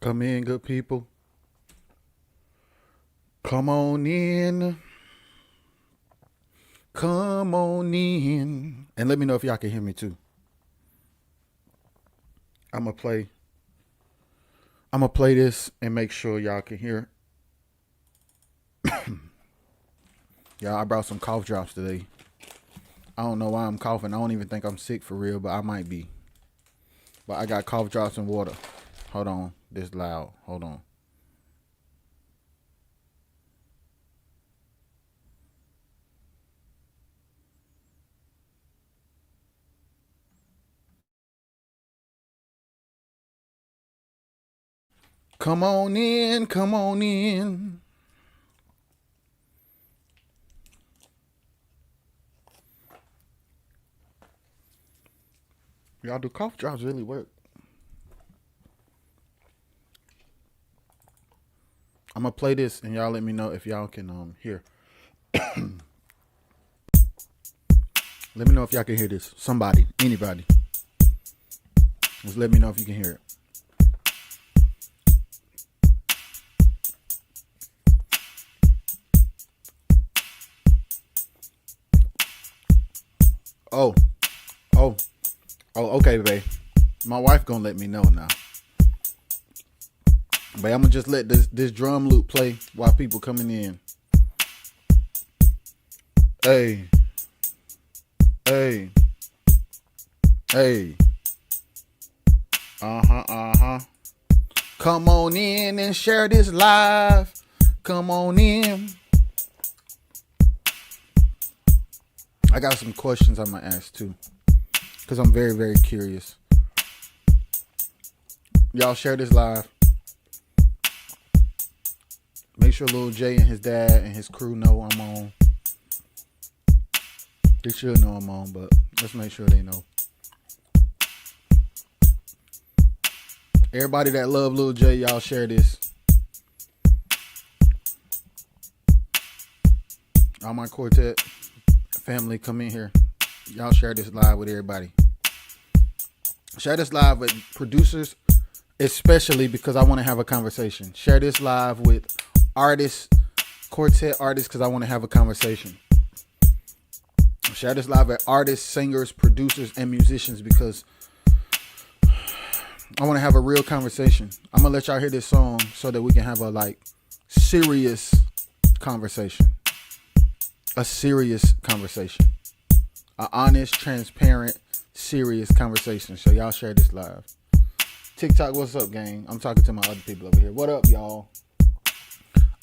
Come in, good people. Come on in. Come on in. And let me know if y'all can hear me too. I'm gonna play. I'm gonna play this and make sure y'all can hear. Y'all, I brought some cough drops today. I don't know why I'm coughing. I don't even think I'm sick for real, but I might be. But I got cough drops and water. Hold on. This loud. Hold on. Come on in. Come on in. Y'all, do cough drops really work? I'm gonna play this and y'all let me know if y'all can hear. Let me know if y'all can hear this. Somebody, anybody. Just let me know if you can hear it. Oh, oh, okay, babe. My wife gonna let me know now. But I'm gonna just let this drum loop play while people coming in. Hey, hey, hey. Come on in and share this live. Come on in. I got some questions I'm gonna ask too, cause I'm very, very curious. Y'all share this live. Make sure Lil J and his dad and his crew know I'm on. They should know I'm on, but let's make sure they know. Everybody that love Lil J, y'all share this. All my quartet family, come in here. Y'all share this live with everybody. Share this live with producers, especially because I want to have a conversation. Share this live with artists, quartet artists, because I want to have a conversation. Share this live with artists, singers, producers, and musicians because I want to have a real conversation. I'm gonna let y'all hear this song so that we can have a serious conversation. A serious conversation. An honest, transparent, serious conversation. So y'all share this live. TikTok, what's up, gang? I'm talking to my other people over here. What up, y'all?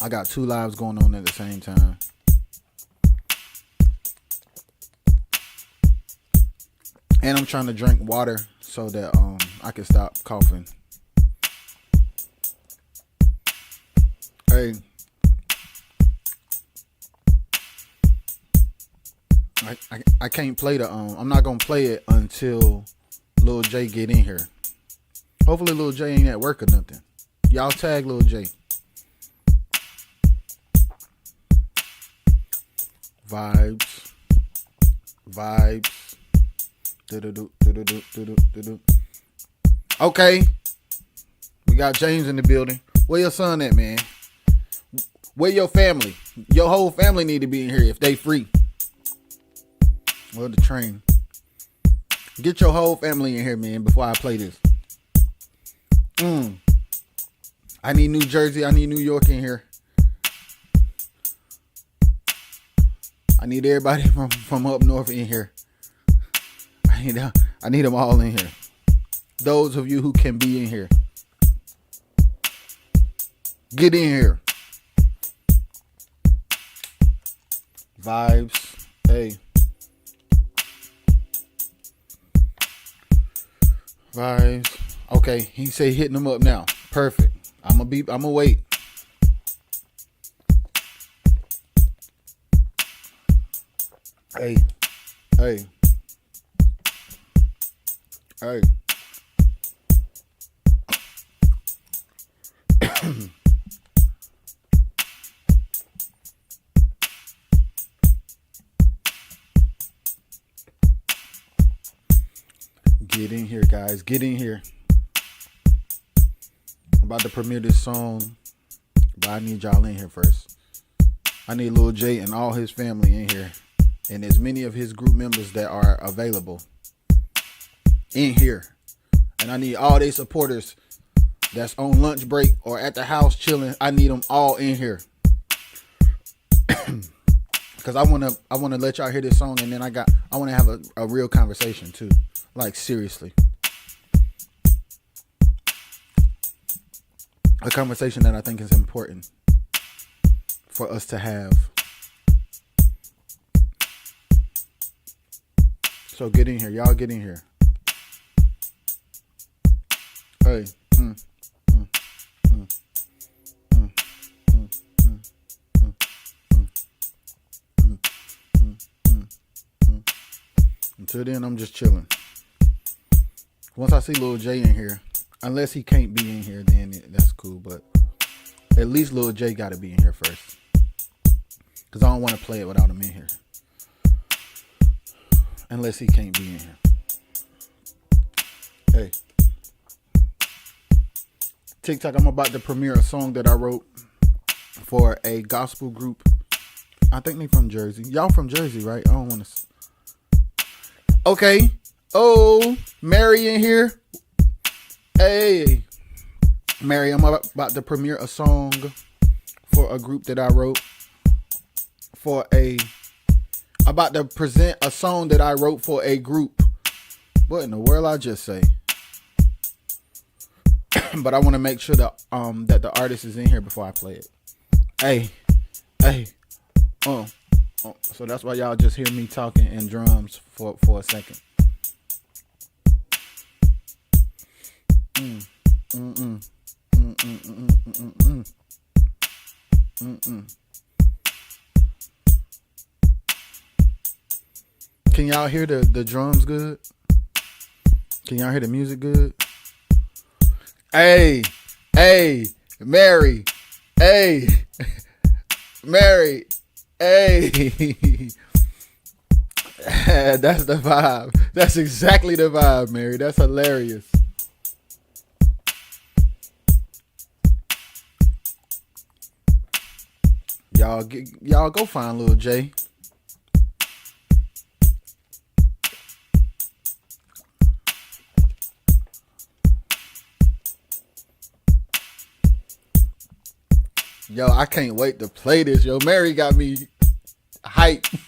I got 2 lives going on at the same time. And I'm trying to drink water so that I can stop coughing. Hey. I can't play I'm not gonna play it until Lil J get in here. Hopefully Lil J ain't at work or nothing. Y'all tag Lil J. Vibes. Okay. We got James in the building. Where your son at, man? Where your family? Your whole family need to be in here if they free. Well, the train. Get your whole family in here, man, before I play this. I need New Jersey. I need New York in here. I need everybody from up north in here. I need them all in here. Those of you who can be in here. Get in here. Vibes. Hey. Vibes. Okay, he say hitting them up now. Perfect. I'm gonna wait. Hey. Hey. Hey. Get in here, guys. Get in here. about to premiere this song, but I need y'all in here first. I need Lil J and all his family in here, and as many of his group members that are available in here. And I need all their supporters that's on lunch break or at the house chilling. I need them all in here. Cause I wanna let y'all hear this song, and then I wanna have a real conversation too. Like seriously. A conversation that I think is important for us to have. So get in here. Y'all get in here. Hey. Until then, I'm just chilling. Once I see Lil J in here, unless he can't be in here, then that's cool. But at least Lil J got to be in here first. Because I don't want to play it without him in here. Unless he can't be in here. Hey. TikTok, I'm about to premiere a song that I wrote for a gospel group. I think they from Jersey. Y'all from Jersey, right? I don't want to... Okay. Oh, Mary in here. Hey. Mary, I'm about to premiere a song for a group that I wrote about to present a song that I wrote for a group. What in the world I just say? But I want to make sure that that the artist is in here before I play it. Hey. So that's why y'all just hear me talking in drums for a second. Can y'all hear the drums good? Can y'all hear the music good? Hey, Mary, hey, Mary, hey. That's the vibe. That's exactly the vibe, Mary. That's hilarious. Y'all go find Lil J. Yo, I can't wait to play this. Yo, Mary got me hyped.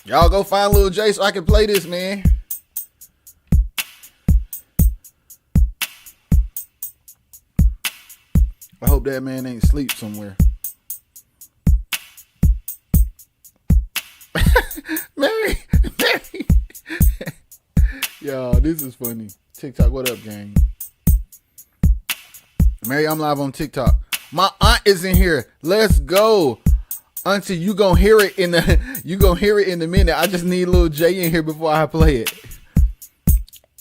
Y'all go find Lil J so I can play this, man. I hope that man ain't asleep somewhere. Mary. Yo, this is funny. TikTok, what up, gang? Mary, I'm live on TikTok. My aunt is in here. Let's go. Auntie, you gonna hear it in a minute. I just need Lil J in here before I play it.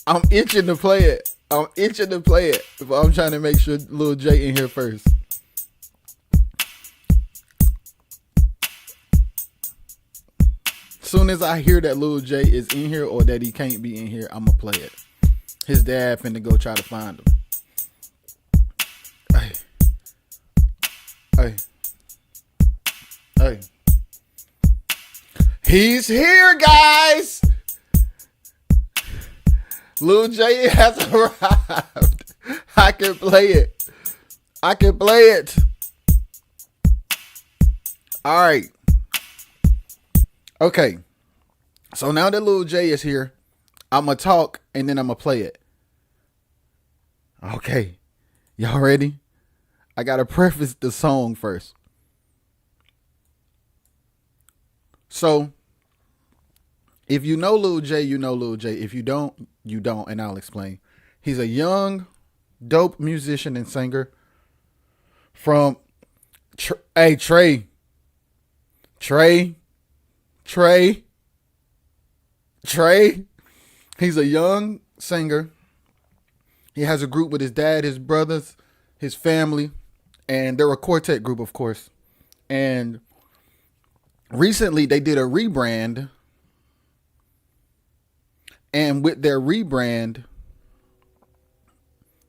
I'm itching to play it. But I'm trying to make sure Lil J in here first. Soon as I hear that Lil J is in here or that he can't be in here, I'm gonna play it. His dad finna go try to find him. Hey. He's here, guys. Lil J has arrived. I can play it. All right. Okay. So now that Lil J is here, I'm going to talk and then I'm going to play it. Okay. Y'all ready? I got to preface the song first. So, if you know Lil J, you know Lil J. If you don't, you don't, and I'll explain. He's a young, dope musician and singer from Trey. He's a young singer. He has a group with his dad, his brothers, his family, and they're a quartet group, of course. And recently they did a rebrand, and with their rebrand,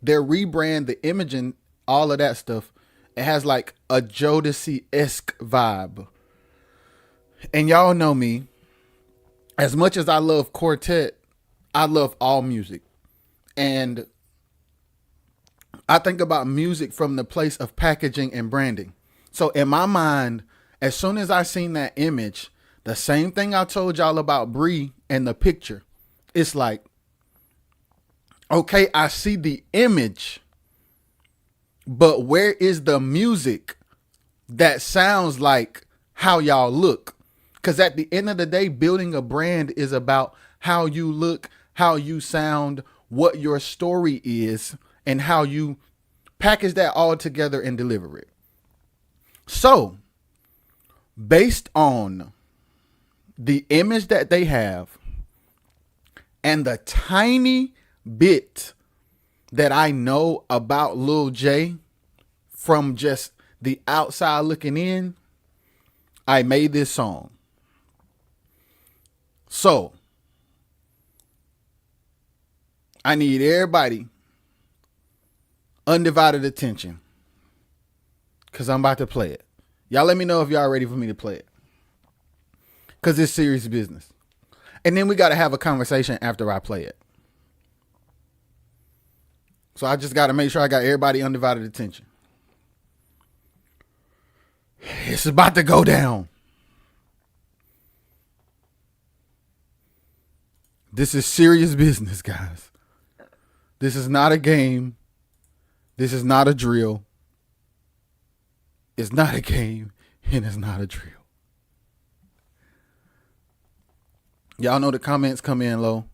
their rebrand, the imaging, all of that stuff, it has like a Jodeci-esque vibe. And y'all know me. As much as I love quartet, I love all music. And I think about music from the place of packaging and branding. So in my mind, as soon as I seen that image, the same thing I told y'all about Bree and the picture, it's like, okay, I see the image, but where is the music that sounds like how y'all look? Because at the end of the day, building a brand is about how you look, how you sound, what your story is, and how you package that all together and deliver it. So, based on the image that they have and the tiny bit that I know about Lil J from just the outside looking in, I made this song. So, I need everybody undivided attention because I'm about to play it. Y'all let me know if y'all ready for me to play it, because it's serious business. And then we got to have a conversation after I play it. So I just got to make sure I got everybody undivided attention. It's about to go down. This is serious business, guys. This is not a game. This is not a drill. It's not a game, and it's not a drill. Y'all know the comments come in low.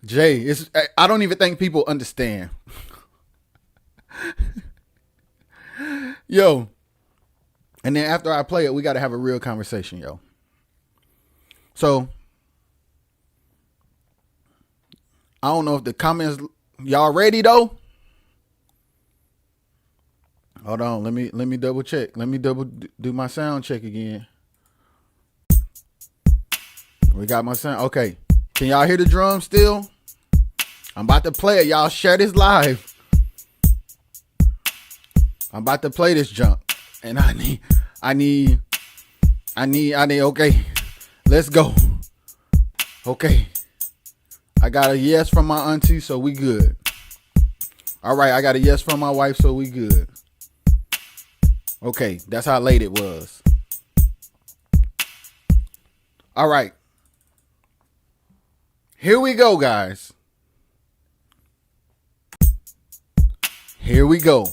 Jay, I don't even think people understand. Yo. And then after I play it, we got to have a real conversation, yo. So, I don't know if the comments, y'all ready though? Hold on, let me double check. Let me do my sound check again. We got my sound. Okay. Can y'all hear the drum still? I'm about to play it. Y'all share this live. I'm about to play this junk. And I need, okay. Let's go. Okay. I got a yes from my auntie, so we good. All right, I got a yes from my wife, so we good. Okay, that's how late it was. All right. Here we go, guys. Here we go.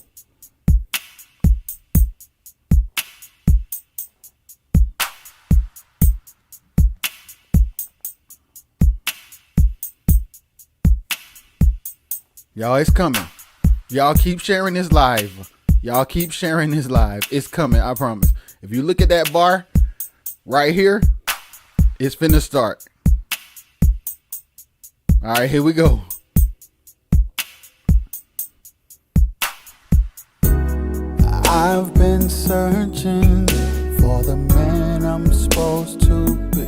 Y'all, it's coming. Y'all keep sharing this live. Y'all keep sharing this live. It's coming, I promise. If you look at that bar right here, it's finna start. All right, here we go. I've been searching for the man I'm supposed to be.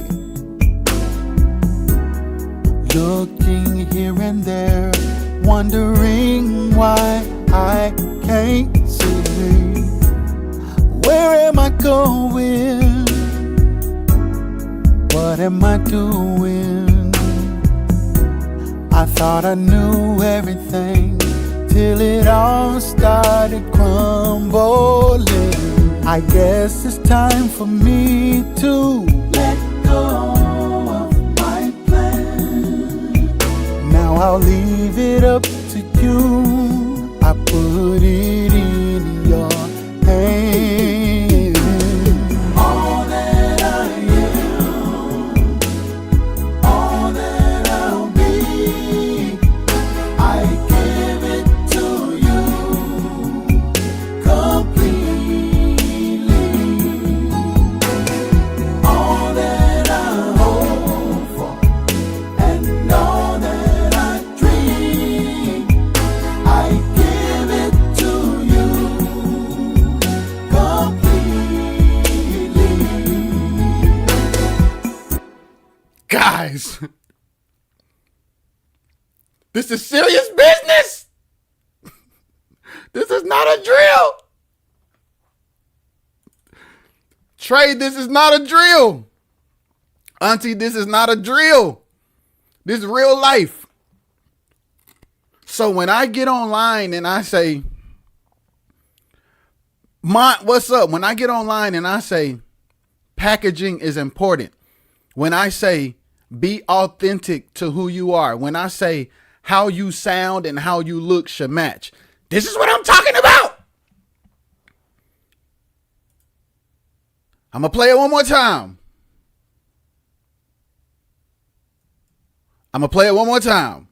Looking here and there, wondering why I can't see. Where am I going? What am I doing? I thought I knew everything till it all started crumbling. I guess it's time for me to let go of my plan. Now I'll leave it up to you. I put it in your hands. All that I am, all that I'll be, I give it to you completely. All that I hope for and all that I dream, I give it to you completely. Guys, this is serious business. is not a drill. Trey, this is not a drill. Auntie, this is not a drill. This is real life. So when I get online and I say, what's up? When I get online and I say, packaging is important. When I say, be authentic to who you are. When I say, how you sound and how you look should match. This is what I'm talking about. I'm going to play it one more time. I'm going to play it one more time.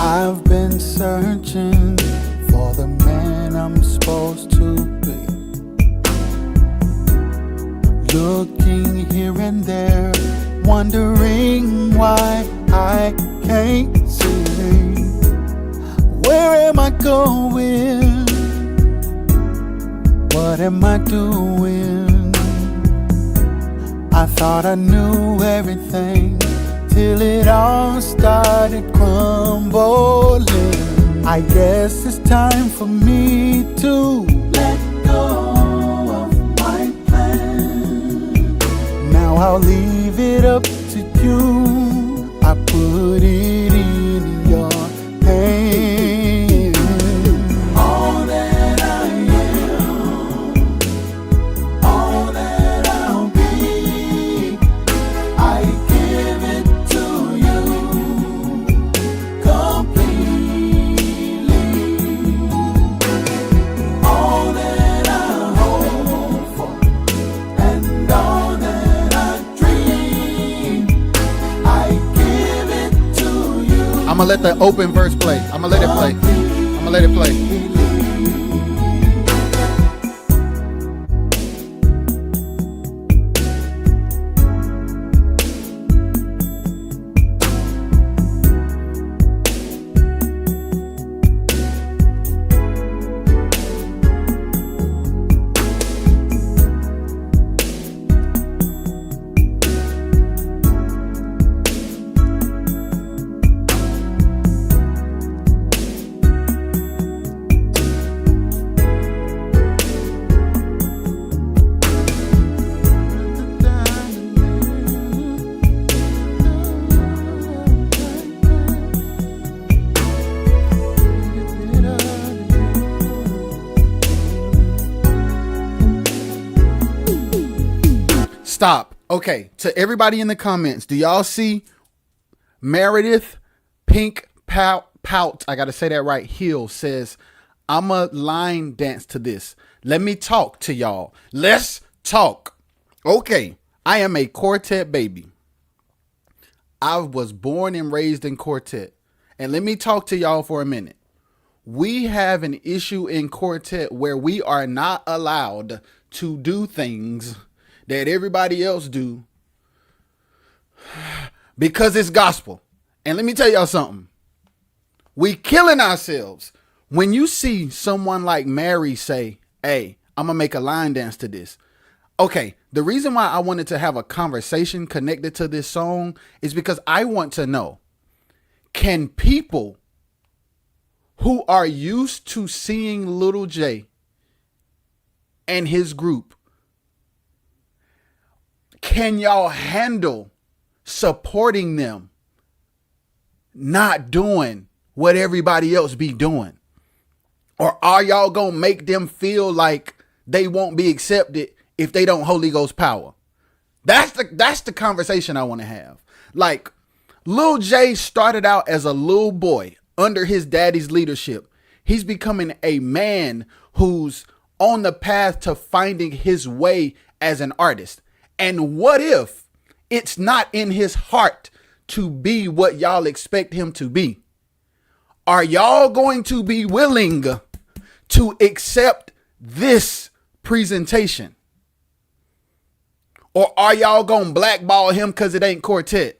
I've been searching for the man I'm supposed to be. Looking here and there, wondering why I can't see. Where am I going? What am I doing? I thought I knew everything till it all started crumbling. I guess it's time for me to let go of my plan. Now I'll leave it up to you. I put it in your hands. All that I am, all that I'll be, I give it to you completely. All that I hope for and all that I dream, I give it to you. I'ma let the open verse play. I'ma let it play. I'ma let it play. Stop. Okay, to everybody in the comments, do y'all see Meredith Pink Pout? I got to say that right. Hill says, I'm a line dance to this. Let me talk to y'all. Let's talk. Okay, I am a quartet baby. I was born and raised in quartet. And let me talk to y'all for a minute. We have an issue in quartet where we are not allowed to do things that everybody else do because it's gospel. And let me tell y'all something. We killing ourselves. When you see someone like Mary say, hey, I'm going to make a line dance to this. Okay, the reason why I wanted to have a conversation connected to this song is because I want to know, can people who are used to seeing Little J and his group, can y'all handle supporting them not doing what everybody else be doing? Or are y'all gonna make them feel like they won't be accepted if they don't Holy Ghost power? That's the conversation I want to have. Like, Lil J started out as a little boy under his daddy's leadership. He's becoming a man who's on the path to finding his way as an artist. And what if it's not in his heart to be what y'all expect him to be? Are y'all going to be willing to accept this presentation? Or are y'all going to blackball him because it ain't quartet?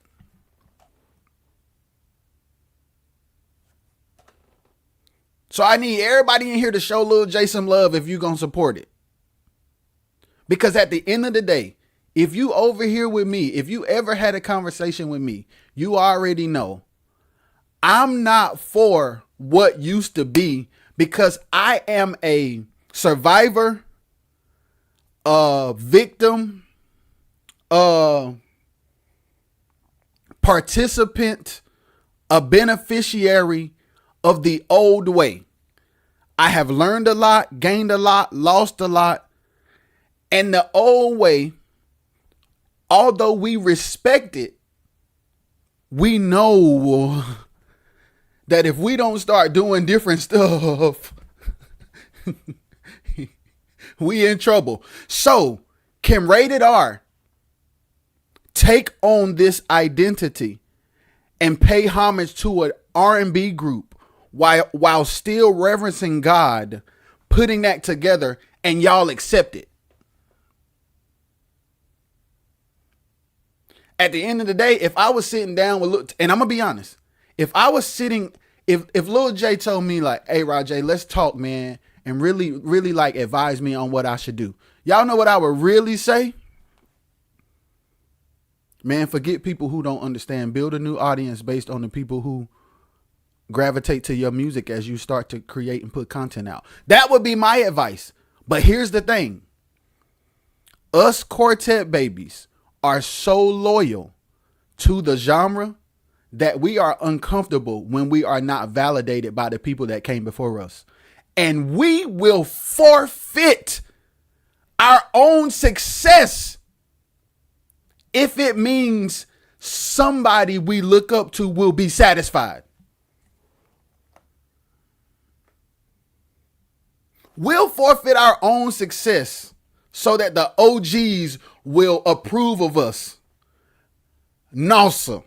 So I need everybody in here to show Lil J some love if you're going to support it. Because at the end of the day, if you over here with me, if you ever had a conversation with me, you already know I'm not for what used to be, because I am a survivor, a victim, a participant, a beneficiary of the old way. I have learned a lot, gained a lot, lost a lot. And the old way, although we respect it, we know that if we don't start doing different stuff, we in trouble. So can Rated R take on this identity and pay homage to an R&B group while still reverencing God, putting that together, and y'all accept it? At the end of the day, if I was sitting down with, and I'm gonna be honest, if Lil J told me like, hey, Rajay, let's talk, man, and really, really like advise me on what I should do, y'all know what I would really say? Man, forget people who don't understand. Build a new audience based on the people who gravitate to your music as you start to create and put content out. That would be my advice. But here's the thing. Us quartet babies are so loyal to the genre that we are uncomfortable when we are not validated by the people that came before us. And we will forfeit our own success if it means somebody we look up to will be satisfied. We'll forfeit our own success so that the OGs will approve of us. No, sir.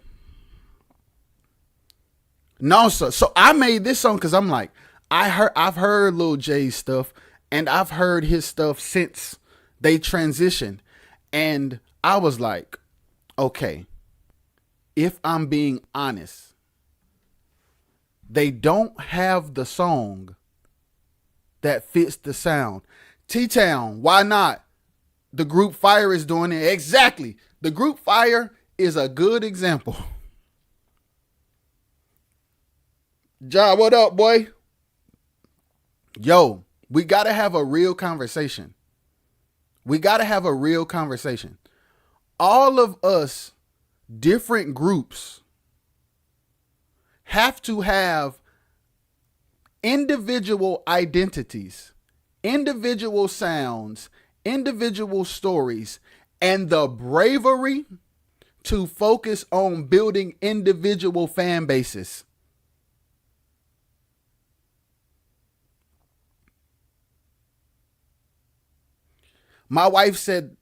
No, sir. So I made this song because I'm like, I've heard Lil J's stuff, and I've heard his stuff since they transitioned. And I was like, okay, if I'm being honest, they don't have the song that fits the sound. T-Town, why not? The group Fire is doing it. Exactly. The group Fire is a good example. Ja, what up, boy? Yo, we got to have a real conversation. We got to have a real conversation. All of us, different groups, have to have individual identities, individual sounds, individual stories, and the bravery to focus on building individual fan bases. My wife said,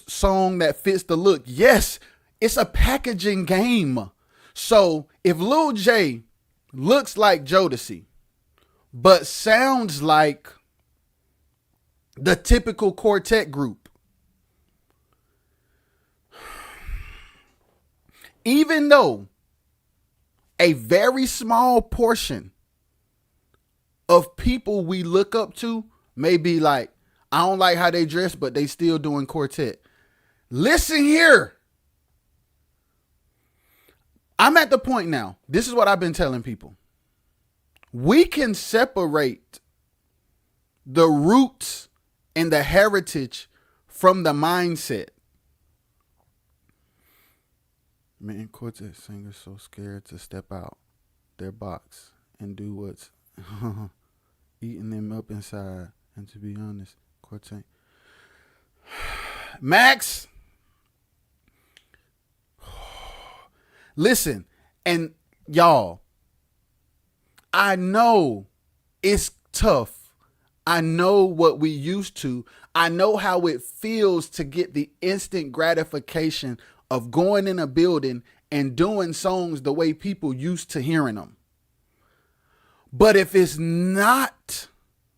song that fits the look. Yes, it's a packaging game. So if Lil J looks like Jodeci, but sounds like the typical quartet group, even though a very small portion of people we look up to may be like, I don't like how they dress, but they still doing quartet. Listen here. I'm at the point now. This is what I've been telling people. We can separate the roots and the heritage from the mindset. Man, quartet singers so scared to step out their box and do what's eating them up inside. And to be honest, quartet. Max, listen, and y'all, I know it's tough. I know what we used to. I know how it feels to get the instant gratification of going in a building and doing songs the way people used to hearing them. But if it's not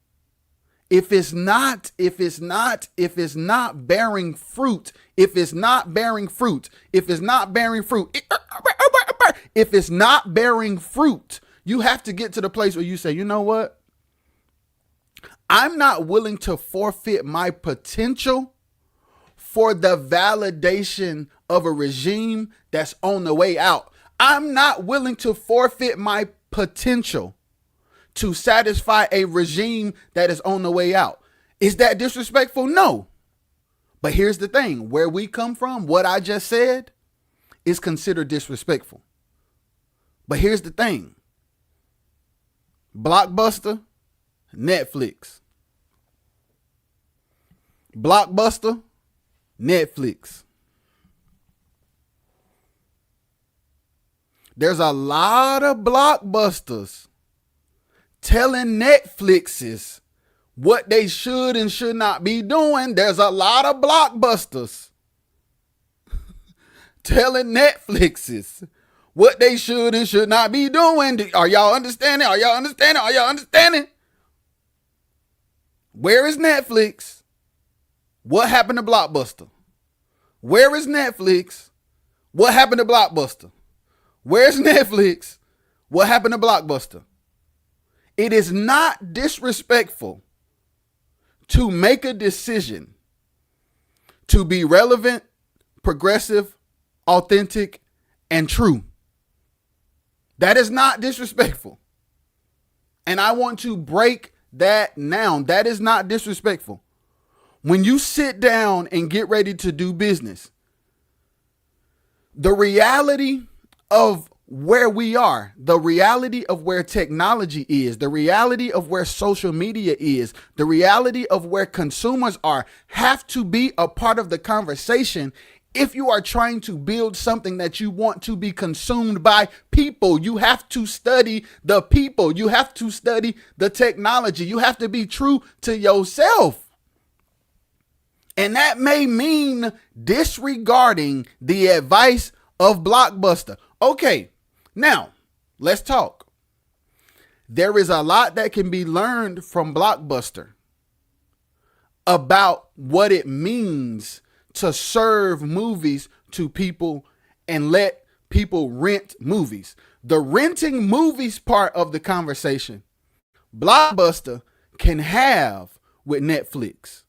bearing fruit, you have to get to the place where you say, you know what? I'm not willing to forfeit my potential for the validation of a regime that's on the way out. I'm not willing to forfeit my potential to satisfy a regime that is on the way out. Is that disrespectful? No. But here's the thing. Where we come from, what I just said is considered disrespectful. But here's the thing. Blockbuster, Netflix. Blockbuster, Netflix. There's a lot of blockbusters telling Netflixes what they should and should not be doing. There's a lot of blockbusters telling Netflixes what they should and should not be doing. Are y'all understanding? Are y'all understanding? Are y'all understanding? Where is Netflix? What happened to Blockbuster? Where is Netflix? What happened to Blockbuster? Where's Netflix? What happened to Blockbuster? It is not disrespectful to make a decision to be relevant, progressive, authentic, and true. That is not disrespectful. And I want to break that down. That is not disrespectful. When you sit down and get ready to do business, the reality of where we are, the reality of where technology is, the reality of where social media is, the reality of where consumers are, have to be a part of the conversation. If you are trying to build something that you want to be consumed by people, you have to study the people. You have to study the technology. You have to be true to yourself. And that may mean disregarding the advice of Blockbuster. Okay, now let's talk. There is a lot that can be learned from Blockbuster about what it means to serve movies to people and let people rent movies. The renting movies part of the conversation, Blockbuster can have with Netflix.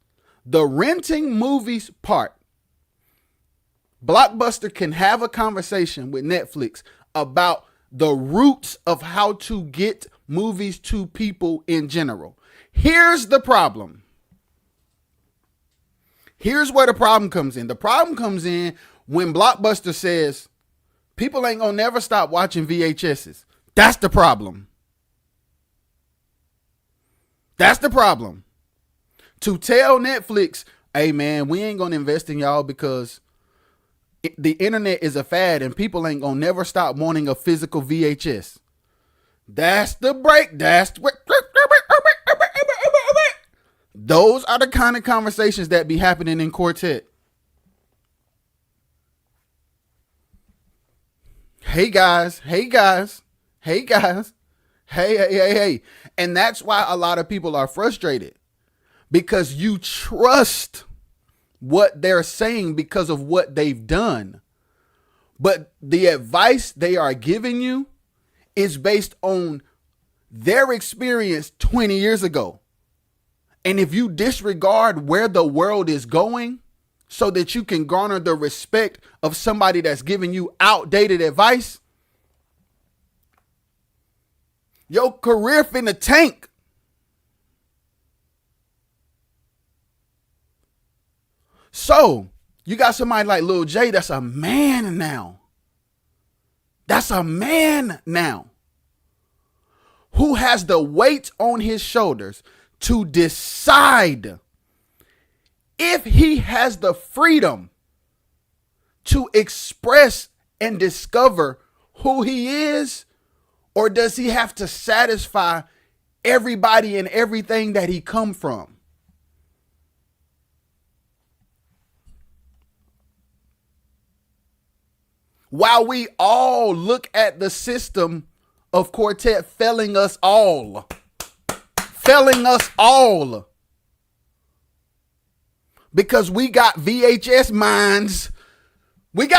The renting movies part, Blockbuster can have a conversation with Netflix about the roots of how to get movies to people in general. Here's the problem. Here's where the problem comes in. The problem comes in when Blockbuster says people ain't gonna never stop watching VHSs. That's the problem. That's the problem. To tell Netflix, hey man, we ain't gonna invest in y'all because the internet is a fad and people ain't gonna never stop wanting a physical VHS. That's the break. Those are the kind of conversations that be happening in Quartet. Hey guys. Hey. And that's why a lot of people are frustrated, because you trust what they're saying because of what they've done. But the advice they are giving you is based on their experience 20 years ago. And if you disregard where the world is going so that you can garner the respect of somebody that's giving you outdated advice, your career finna tank. So you got somebody like Lil J that's a man now. That's a man now who has the weight on his shoulders to decide if he has the freedom to express and discover who he is, or does he have to satisfy everybody and everything that he come from? While we all look at the system of Quartet failing us all. Because we got VHS minds. We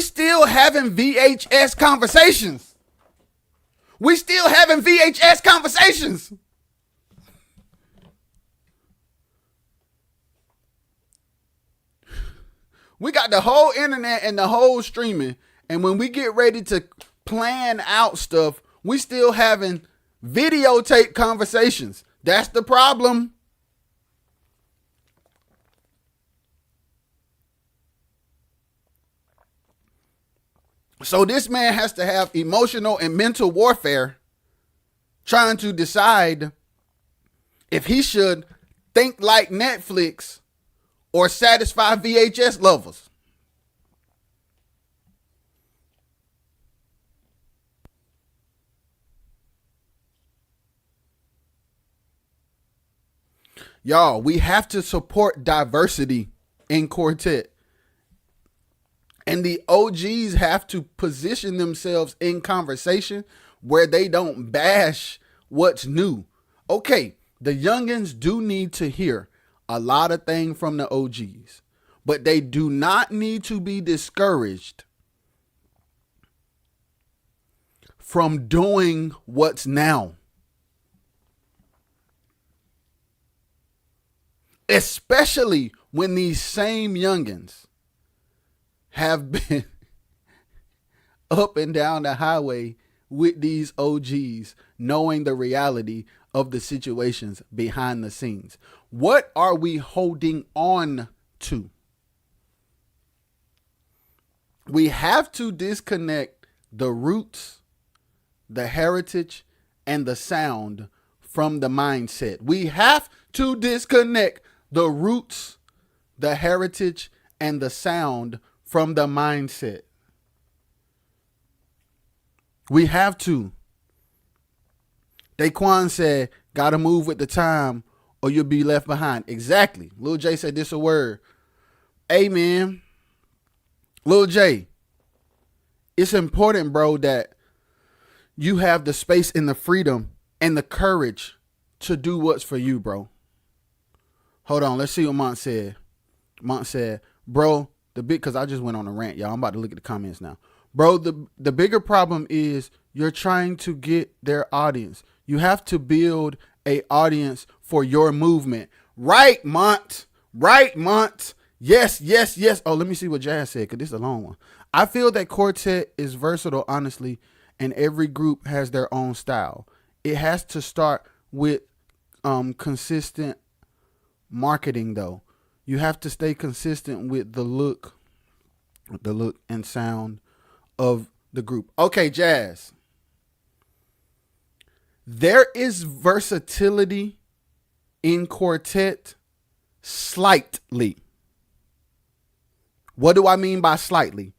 still having VHS conversations. We still having VHS conversations. We got the whole internet and the whole streaming. And when we get ready to plan out stuff, we still having videotape conversations. That's the problem. So this man has to have emotional and mental warfare trying to decide if he should think like Netflix or satisfy VHS lovers. Y'all, we have to support diversity in quartet. And the OGs have to position themselves in conversation where they don't bash what's new. Okay, the youngins do need to hear a lot of things from the OGs, but they do not need to be discouraged from doing what's now. Especially when these same youngins have been up and down the highway with these OGs, knowing the reality of the situations behind the scenes. What are we holding on to? We have to disconnect the roots, the heritage, and the sound from the mindset. We have to disconnect the roots, the heritage, and the sound from the mindset. We have to. Daquan said, gotta move with the time or you'll be left behind. Exactly. Lil J said this a word. Amen. Lil J, it's important, bro, that you have the space and the freedom and the courage to do what's for you, bro. Hold on, let's see what Mont said. Mont said, bro, because I just went on a rant, y'all. I'm about to look at the comments now. Bro, the bigger problem is you're trying to get their audience. You have to build a audience for your movement. Right, Mont. Right, Mont. Yes, yes, yes. Oh, let me see what Jazz said, because this is a long one. I feel that quartet is versatile, honestly, and every group has their own style. It has to start with consistent marketing, though. You have to stay consistent with the look and sound of the group. Okay, Jazz. There is versatility in quartet slightly. What do I mean by slightly?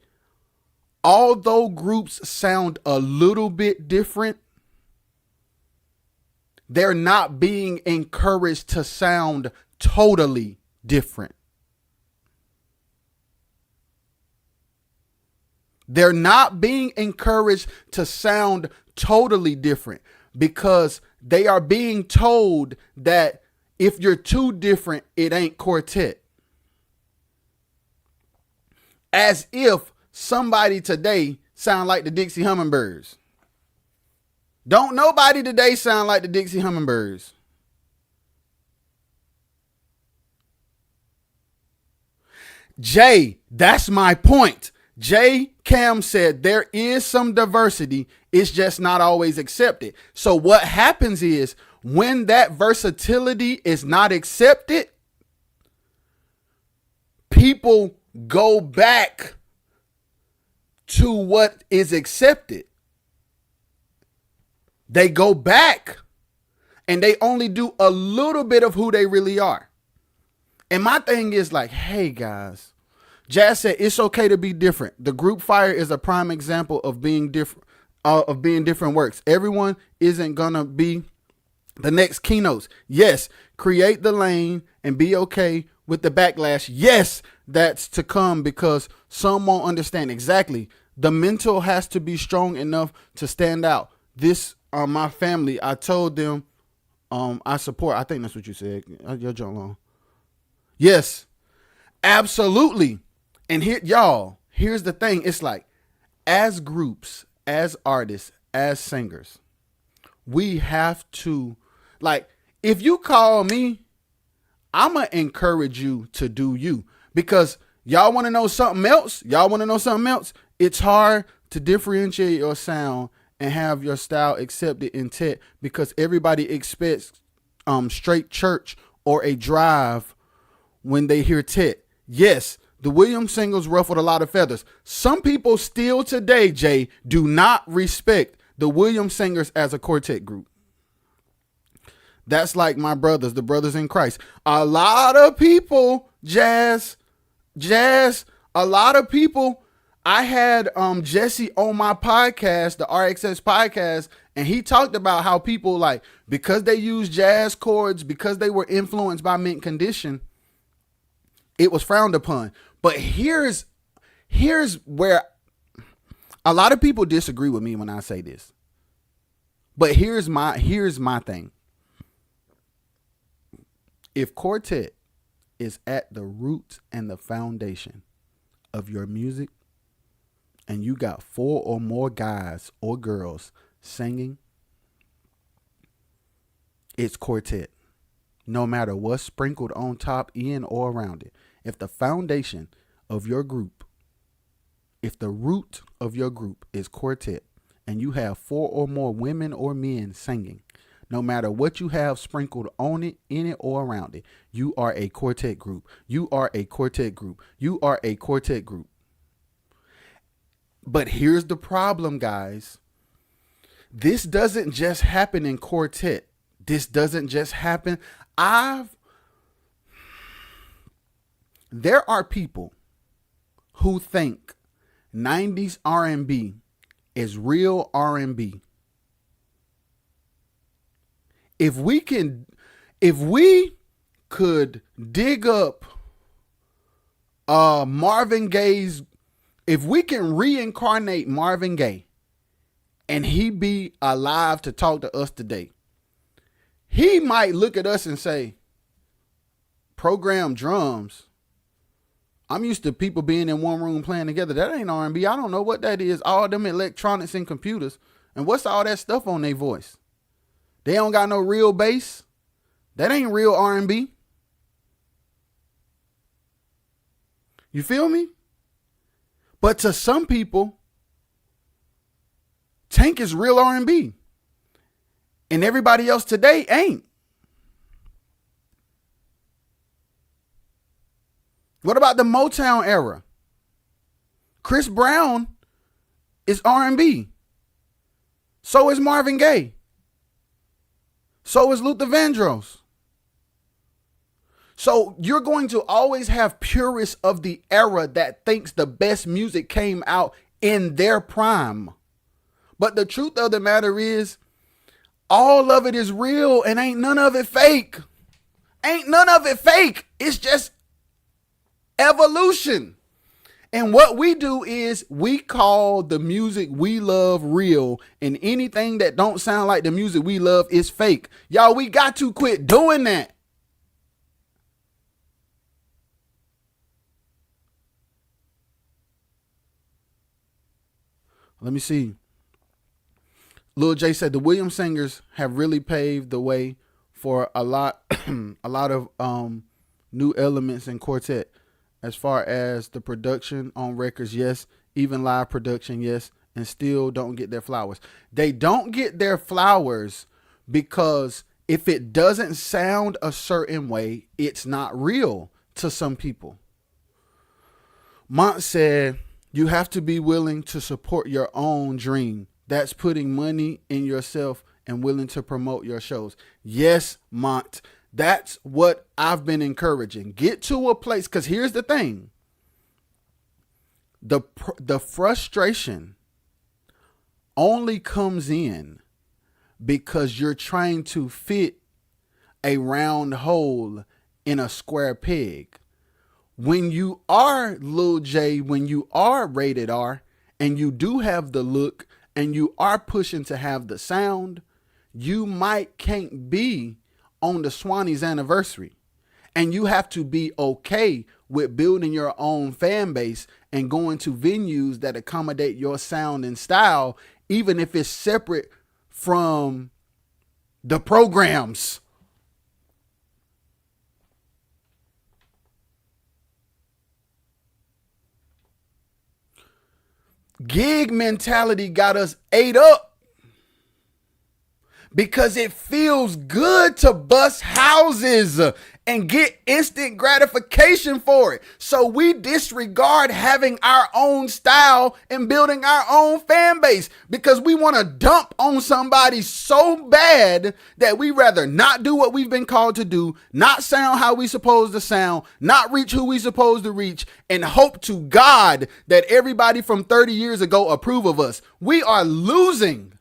Although groups sound a little bit different, they're not being encouraged to sound totally different. They're not being encouraged to sound totally different because they are being told that if you're too different, it ain't quartet. As if somebody today sound like the Dixie Hummingbirds. Don't nobody today sound like the Dixie Hummingbirds. Jay, that's my point. Jay Cam said there is some diversity. It's just not always accepted. So what happens is when that versatility is not accepted, people go back to what is accepted. They go back and they only do a little bit of who they really are. And my thing is like, hey guys, Jazz said it's okay to be different. The group Fire is a prime example of being different, different works. Everyone isn't gonna be the next keynotes. Yes, create the lane and be okay with the backlash. Yes, that's to come because some won't understand. Exactly. The mental has to be strong enough to stand out. This my family. I told them I support. I think that's what you said. You're John Long. Yes, absolutely. And here, here's the thing. It's like, as groups, as artists, as singers, we have to, like, if you call me, I'm going to encourage you to do you. Because y'all want to know something else? It's hard to differentiate your sound and have your style accepted in TET because everybody expects straight church or a drive when they hear TET. Yes, the Williams singles ruffled a lot of feathers. Some people still today, Jay, do not respect the Williams singers as a quartet group. That's like my brothers, the brothers in Christ. A lot of people, Jazz, a lot of people. I had Jesse on my podcast, the RXS podcast, and he talked about how people, like, because they use jazz chords, because they were influenced by Mint Condition, it was frowned upon. But here's where a lot of people disagree with me when I say this. But here's my thing. If quartet is at the roots and the foundation of your music, and you got 4 or more guys or girls singing, it's quartet. No matter what's sprinkled on top, in, or around it. If the foundation of your group, if the root of your group is quartet, and you have 4 or more women or men singing, no matter what you have sprinkled on it, in it, or around it, you are a quartet group. You are a quartet group. You are a quartet group. But here's the problem, guys. This doesn't just happen in quartet. This doesn't just happen. There are people who think 90s R&B is real R&B. If we could dig up Marvin Gaye's, if we can reincarnate Marvin Gaye and he be alive to talk to us today, he might look at us and say, programmed drums. I'm used to people being in one room playing together. That ain't R&B. I don't know what that is. All them electronics and computers. And what's all that stuff on their voice? They don't got no real bass. That ain't real R&B. You feel me? But to some people, Tank is real R&B. And everybody else today ain't. What about the Motown era? Chris Brown is R&B. So is Marvin Gaye. So is Luther Vandross. So you're going to always have purists of the era that thinks the best music came out in their prime. But the truth of the matter is, all of it is real and ain't none of it fake. Ain't none of it fake. It's just evolution. And what we do is we call the music we love real, and anything that don't sound like the music we love is fake. Y'all, we got to quit doing that. Let me see. Lil J said the Williams singers have really paved the way for a lot of new elements in quartet. As far as the production on records, yes. Even live production, yes. And still don't get their flowers. They don't get their flowers because if it doesn't sound a certain way, it's not real to some people. Mont said, you have to be willing to support your own dream. That's putting money in yourself and willing to promote your shows. Yes, Mont. That's what I've been encouraging. Get to a place, because here's the thing. The frustration only comes in because you're trying to fit a round hole in a square peg. When you are Lil J, when you are rated R, and you do have the look, and you are pushing to have the sound, you can't be on the Swanee's anniversary. And you have to be okay with building your own fan base and going to venues that accommodate your sound and style, even if it's separate from The programs. Gig mentality got us ate up because it feels good to bust houses and get instant gratification for it. So we disregard having our own style and building our own fan base because we want to dump on somebody so bad that we rather not do what we've been called to do, not sound how we supposed to sound, not reach who we supposed to reach, and hope to God that everybody from 30 years ago approve of us. We are losing.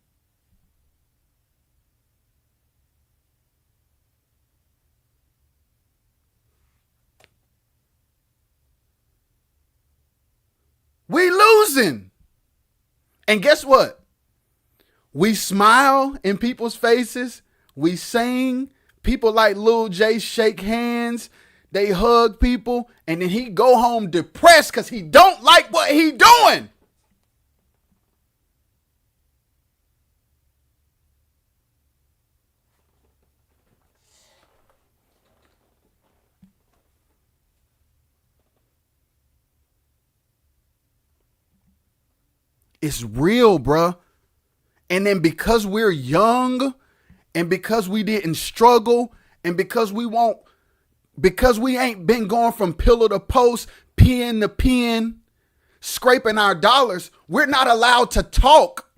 We losing. And guess what? We smile in people's faces. We sing. People like Lil J shake hands. They hug people. And then he go home depressed because he don't like what he doing. It's real, bruh. And then because we're young and because we didn't struggle and because we ain't been going from pillar to post, pen to pen, scraping our dollars, we're not allowed to talk.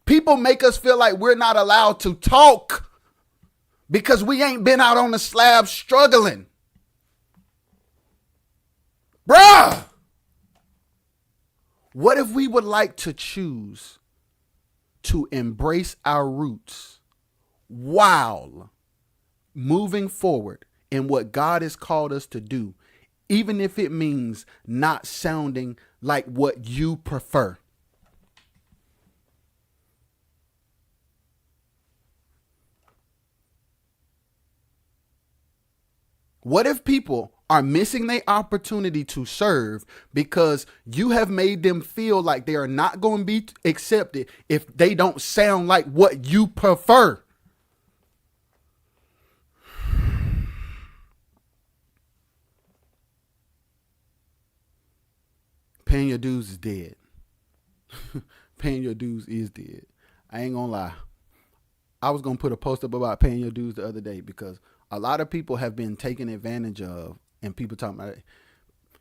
People make us feel like we're not allowed to talk because we ain't been out on the slab struggling. Bruh! What if we would like to choose to embrace our roots while moving forward in what God has called us to do, even if it means not sounding like what you prefer? What if people are missing their opportunity to serve because you have made them feel like they are not going to be accepted if they don't sound like what you prefer? Paying your dues is dead. Paying your dues is dead. I ain't gonna lie. I was gonna put a post up about paying your dues the other day because a lot of people have been taken advantage of, and people talking about it.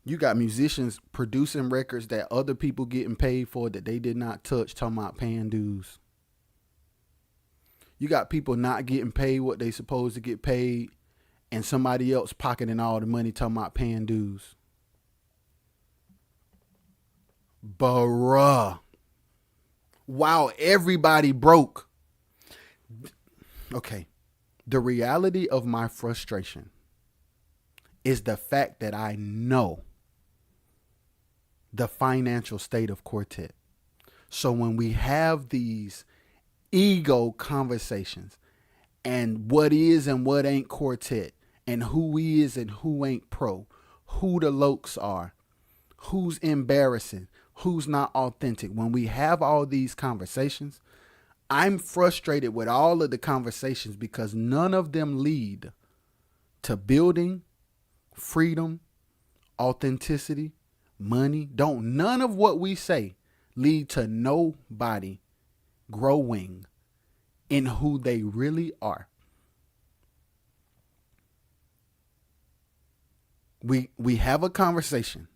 You got musicians producing records that other people getting paid for that they did not touch, talking about paying dues. You got people not getting paid what they supposed to get paid, and somebody else pocketing all the money, talking about paying dues. Bruh. Wow, everybody broke. Okay. The reality of my frustration is the fact that I know the financial state of Quartet. So when we have these ego conversations and what is and what ain't Quartet and who is and who ain't pro, who the lokes are, who's embarrassing, who's not authentic. When we have all these conversations, I'm frustrated with all of the conversations because none of them lead to building, freedom, authenticity, money. None of what we say lead to nobody growing in who they really are. We have a conversation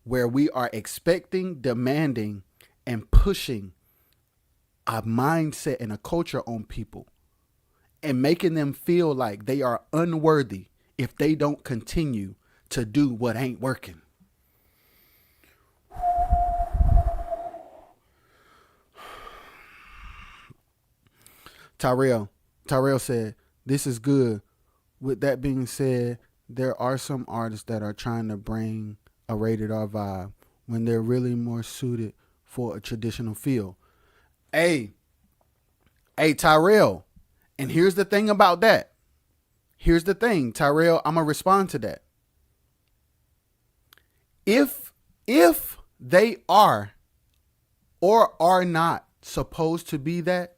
where we are expecting, demanding, and pushing a mindset and a culture on people and making them feel like they are unworthy if they don't continue to do what ain't working. Tyrell said, this is good. With that being said, there are some artists that are trying to bring a rated R vibe when they're really more suited for a traditional feel. Hey, Tyrell. And here's the thing about that. Here's the thing, Tyrell, I'm going to respond to that. If they are or are not supposed to be that,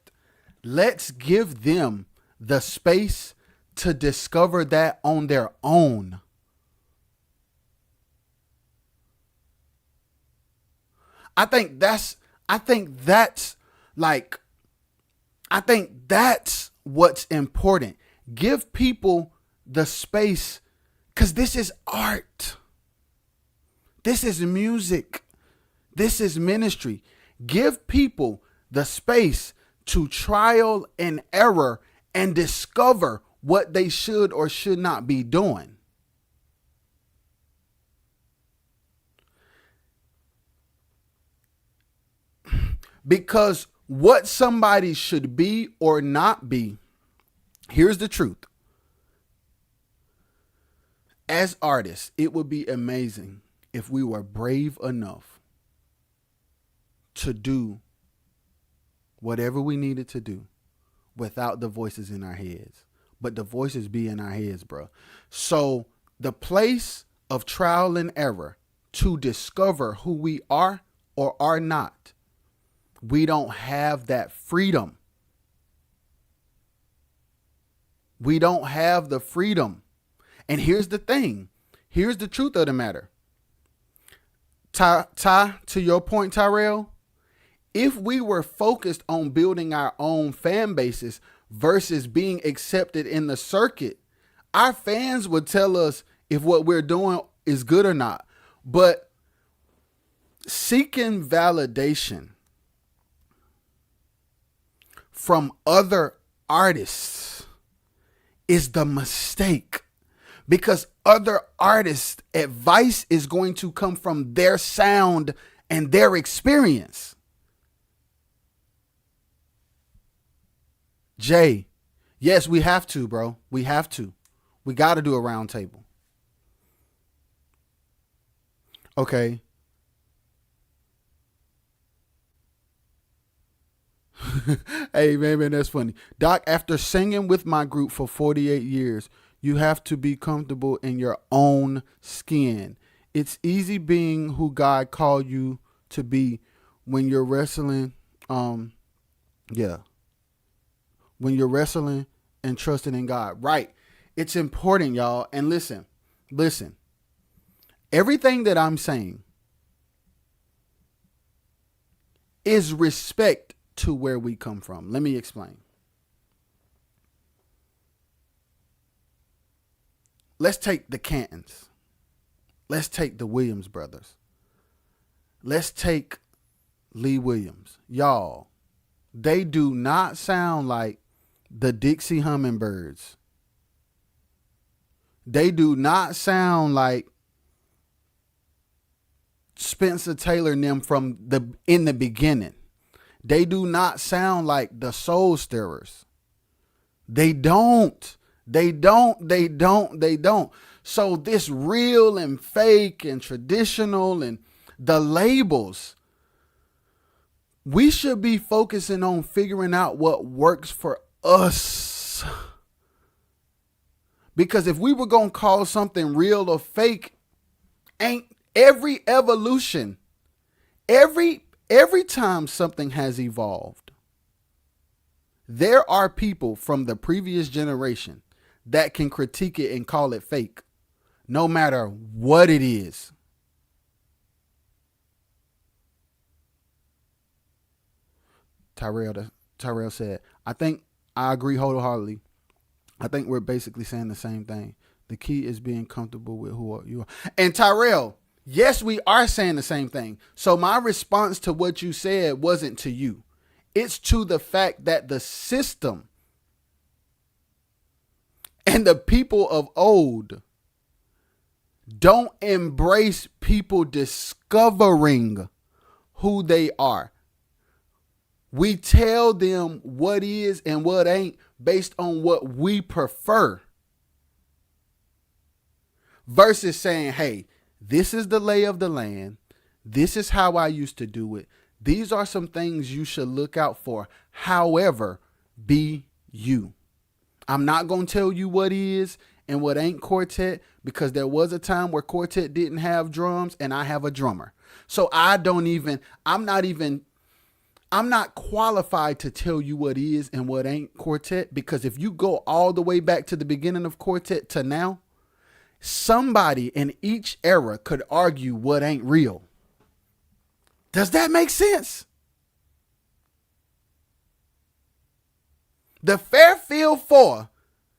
Let's give them the space to discover that on their own. I think that's like, I think that's what's important. Give people the space, because this is art. This is music. This is ministry. Give people the space to trial and error and discover what they should or should not be doing. Because what somebody should be or not be, here's the truth. As artists, it would be amazing if we were brave enough to do whatever we needed to do without the voices in our heads. But the voices be in our heads, bro. So the place of trial and error to discover who we are or are not, we don't have that freedom. We don't have the freedom. And here's the thing. Here's the truth of the matter. Ty, to your point, Tyrell, if we were focused on building our own fan bases versus being accepted in the circuit, our fans would tell us if what we're doing is good or not. But seeking validation from other artists is the mistake, because other artists' advice is going to come from their sound and their experience. Jay, yes, we have to, bro. We have to. We got to do a round table. Okay. Hey, man, that's funny. Doc, after singing with my group for 48 years, you have to be comfortable in your own skin. It's easy being who God called you to be when you're wrestling. Yeah. When you're wrestling and trusting in God. Right. It's important, y'all. And listen. Everything that I'm saying is respect to where we come from. Let me explain. Let's take the Cantons. Let's take the Williams brothers. Let's take Lee Williams. Y'all, they do not sound like the Dixie Hummingbirds. They do not sound like Spencer Taylor and them from in the beginning. They do not sound like the Soul Stirrers. They don't. So this real and fake and traditional and the labels, we should be focusing on figuring out what works for us. Because if we were going to call something real or fake, ain't every evolution, every time something has evolved, there are people from the previous generation that can critique it and call it fake, no matter what it is. Tyrell said, I think I agree wholeheartedly. I think we're basically saying the same thing. The key is being comfortable with who you are. And Tyrell, yes, we are saying the same thing. So my response to what you said wasn't to you. It's to the fact that the system and the people of old don't embrace people discovering who they are. We tell them what is and what ain't based on what we prefer, versus saying, hey, this is the lay of the land. This is how I used to do it. These are some things you should look out for. However, be you. I'm not going to tell you what is and what ain't quartet, because there was a time where quartet didn't have drums and I have a drummer. So I'm not even I'm not qualified to tell you what is and what ain't quartet, because if you go all the way back to the beginning of quartet to now, somebody in each era could argue what ain't real. Does that make sense? The Fairfield Four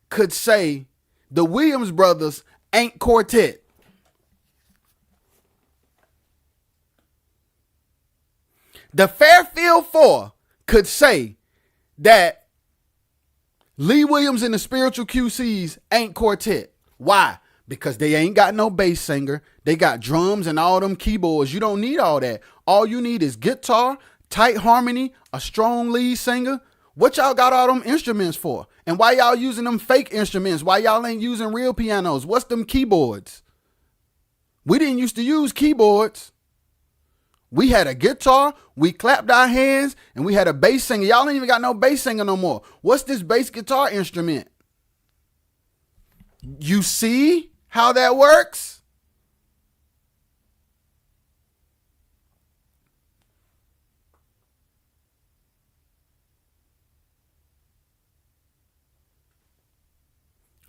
could say the Williams brothers ain't quartet. The Fairfield Four could say that Lee Williams and the Spiritual QCs ain't quartet. Why? Because they ain't got no bass singer. They got drums and all them keyboards. You don't need all that. All you need is guitar, tight harmony, a strong lead singer. What y'all got all them instruments for? And why y'all using them fake instruments? Why y'all ain't using real pianos? What's them keyboards? We didn't used to use keyboards. We had a guitar, we clapped our hands, and we had a bass singer. Y'all ain't even got no bass singer no more. What's this bass guitar instrument? You see how that works?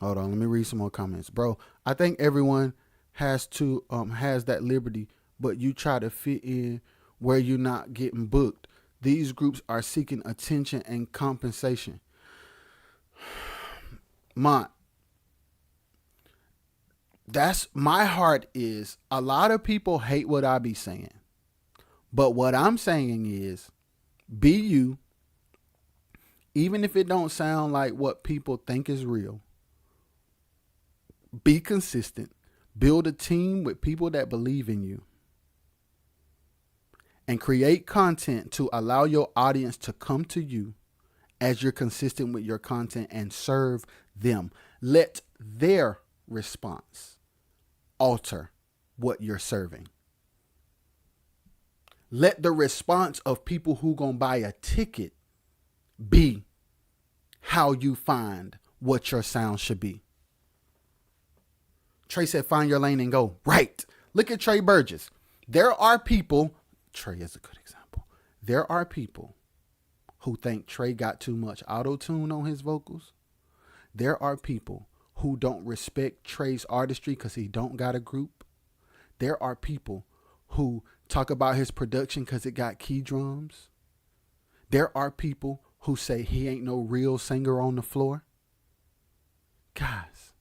Hold on, let me read some more comments. Bro, I think everyone has that liberty, but you try to fit in where you're not getting booked. These groups are seeking attention and compensation. Mont, that's my heart is a lot of people hate what I be saying. But what I'm saying is be you, even if it don't sound like what people think is real. Be consistent. Build a team with people that believe in you. And create content to allow your audience to come to you as you're consistent with your content and serve them. Let their response alter what you're serving. Let the response of people who gonna buy a ticket be how you find what your sound should be. Trey said, find your lane and go. Right. Look at Trey Burgess. There are people, Trey is a good example. There are people who think Trey got too much auto-tune on his vocals. There are people who don't respect Trey's artistry because he don't got a group. There are people who talk about his production because it got key drums. There are people who say he ain't no real singer on the floor. Guys,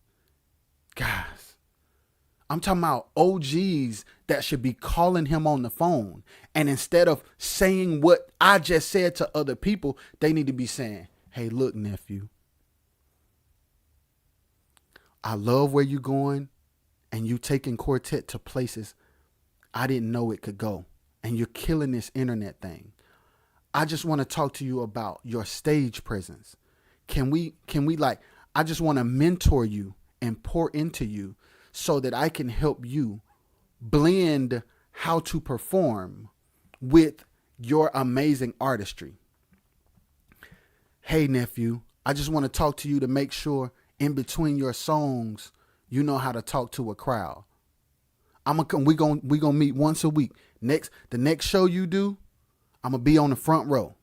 I'm talking about OGs that should be calling him on the phone. And instead of saying what I just said to other people, they need to be saying, hey, look, nephew, I love where you're going and you taking quartet to places I didn't know it could go. And you're killing this internet thing. I just want to talk to you about your stage presence. Can we I just want to mentor you and pour into you so that I can help you blend how to perform with your amazing artistry. Hey, nephew, I just want to talk to you to make sure in between your songs, you know how to talk to a crowd. We gonna meet once a week. The next show you do, I'm gonna be on the front row.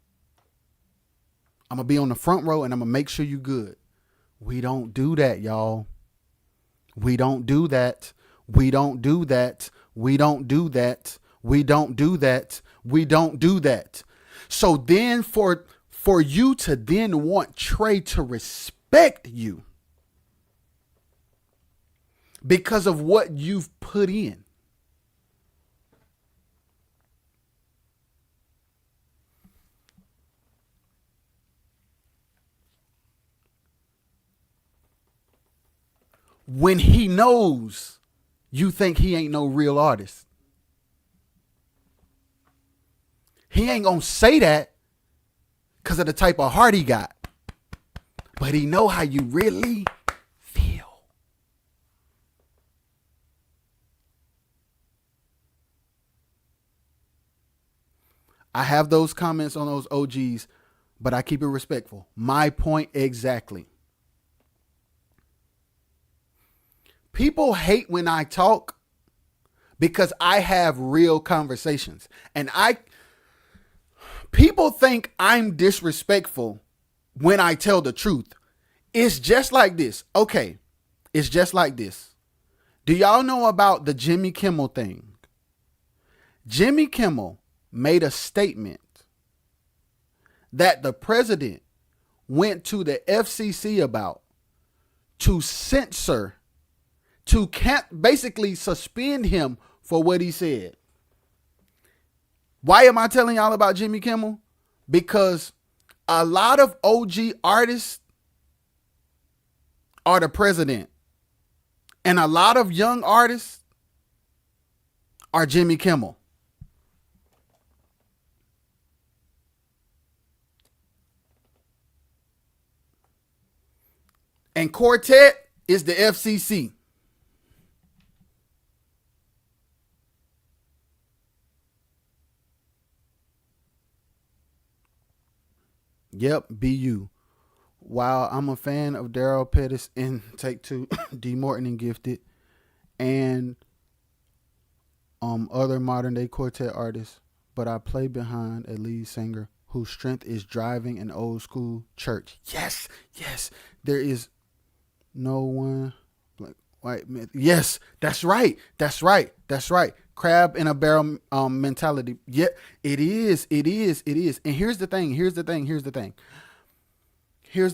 I'm gonna be on the front row and I'm gonna make sure you good. We don't do that, y'all. We don't do that. We don't do that. We don't do that. We don't do that. We don't do that. So then for you to then want Trey to respect you because of what you've put in. When he knows you think he ain't no real artist. He ain't gonna say that because of the type of heart he got. But he know how you really feel. I have those comments on those OGs, but I keep it respectful. My point exactly. People hate when I talk because I have real conversations. And People think I'm disrespectful when I tell the truth. It's just like this. Okay. It's just like this. Do y'all know about the Jimmy Kimmel thing? Jimmy Kimmel made a statement that the president went to the FCC about to censor, to basically suspend him for what he said. Why am I telling y'all about Jimmy Kimmel? Because a lot of OG artists are the president. And a lot of young artists are Jimmy Kimmel. And Quartet is the FCC. Yep, BU. While I'm a fan of Daryl Pettis in Take Two, D. Morton and Gifted, and other modern day quartet artists, but I play behind a lead singer whose strength is driving an old school church. Yes, there is no one like white man. Yes, that's right. Crab in a barrel mentality. Yeah, it is. And here's the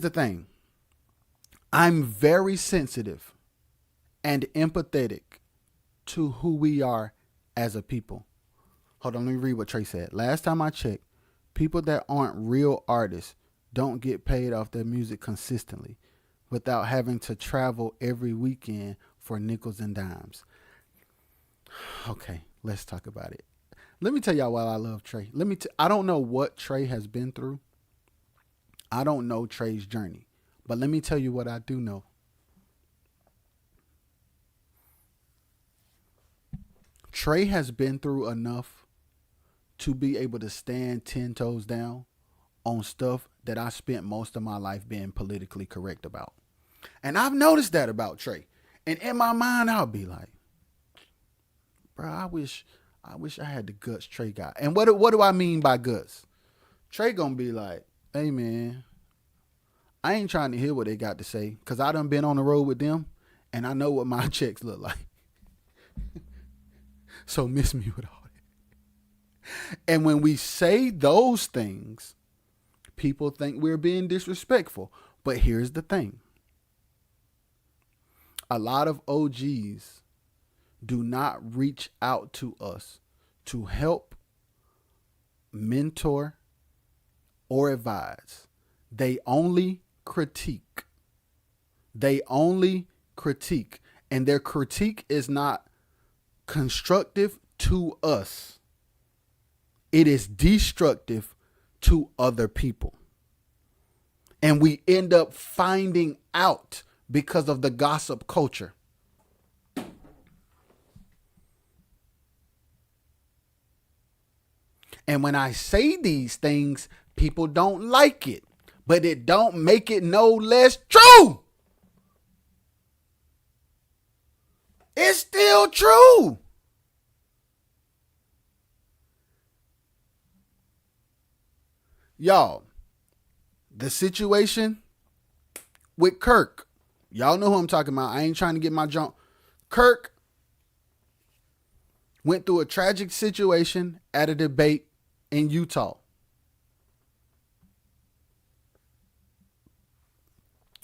thing. I'm very sensitive and empathetic to who we are as a people. Hold on, let me read what Trey said. Last time I checked, people that aren't real artists don't get paid off their music consistently without having to travel every weekend for nickels and dimes. Okay, let's talk about it. Let me tell y'all why I love Trey. I don't know what Trey has been through. I don't know Trey's journey. But let me tell you what I do know. Trey has been through enough to be able to stand 10 toes down on stuff that I spent most of my life being politically correct about. And I've noticed that about Trey. And in my mind, I'll be like, bro, I wish I had the guts Trey got. And what do I mean by guts? Trey gonna be like, hey man, I ain't trying to hear what they got to say because I done been on the road with them and I know what my checks look like. So miss me with all that. And when we say those things, people think we're being disrespectful. But here's the thing. A lot of OGs do not reach out to us to help, mentor, or advise. They only critique. And their critique is not constructive to us. It is destructive to other people. And we end up finding out because of the gossip culture. And when I say these things, people don't like it, but it don't make it no less true. It's still true. Y'all, the situation with Kirk, y'all know who I'm talking about. I ain't trying to get my jump. Kirk went through a tragic situation at a debate in Utah.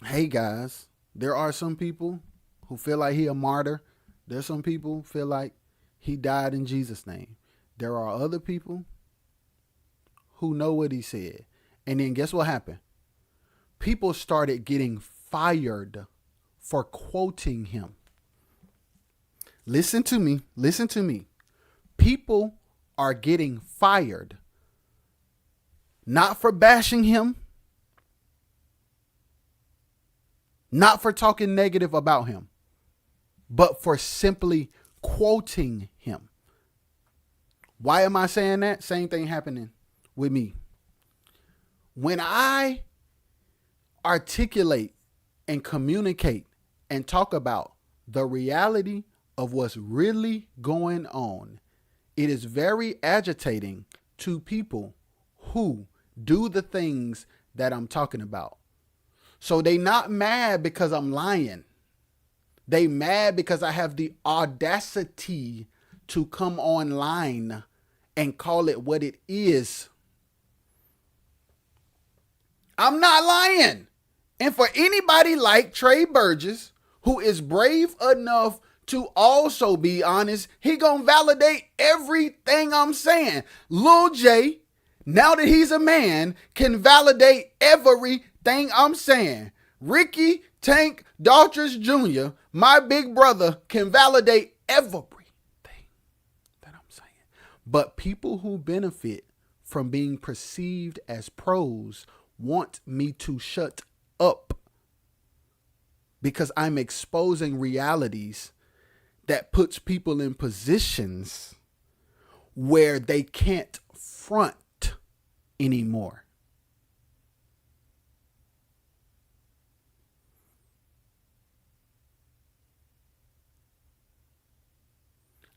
Hey guys, there are some people who feel like he a martyr. There's some people who feel like he died in Jesus' name. There are other people who know what he said. And then guess what happened? People started getting fired for quoting him. Listen to me. People are getting fired, not for bashing him, not for talking negative about him, but for simply quoting him. Why am I saying that? Same thing happening with me. When I articulate and communicate and talk about the reality of what's really going on, it is very agitating to people who do the things that I'm talking about. So they not mad because I'm lying. They mad because I have the audacity to come online and call it what it is. I'm not lying. And for anybody like Trey Burgess, who is brave enough to also be honest, he gonna validate everything I'm saying. Lil J, now that he's a man, can validate everything I'm saying. Ricky Tank Daltrich Jr., my big brother, can validate everything that I'm saying. But people who benefit from being perceived as pros want me to shut up because I'm exposing realities that puts people in positions where they can't front anymore.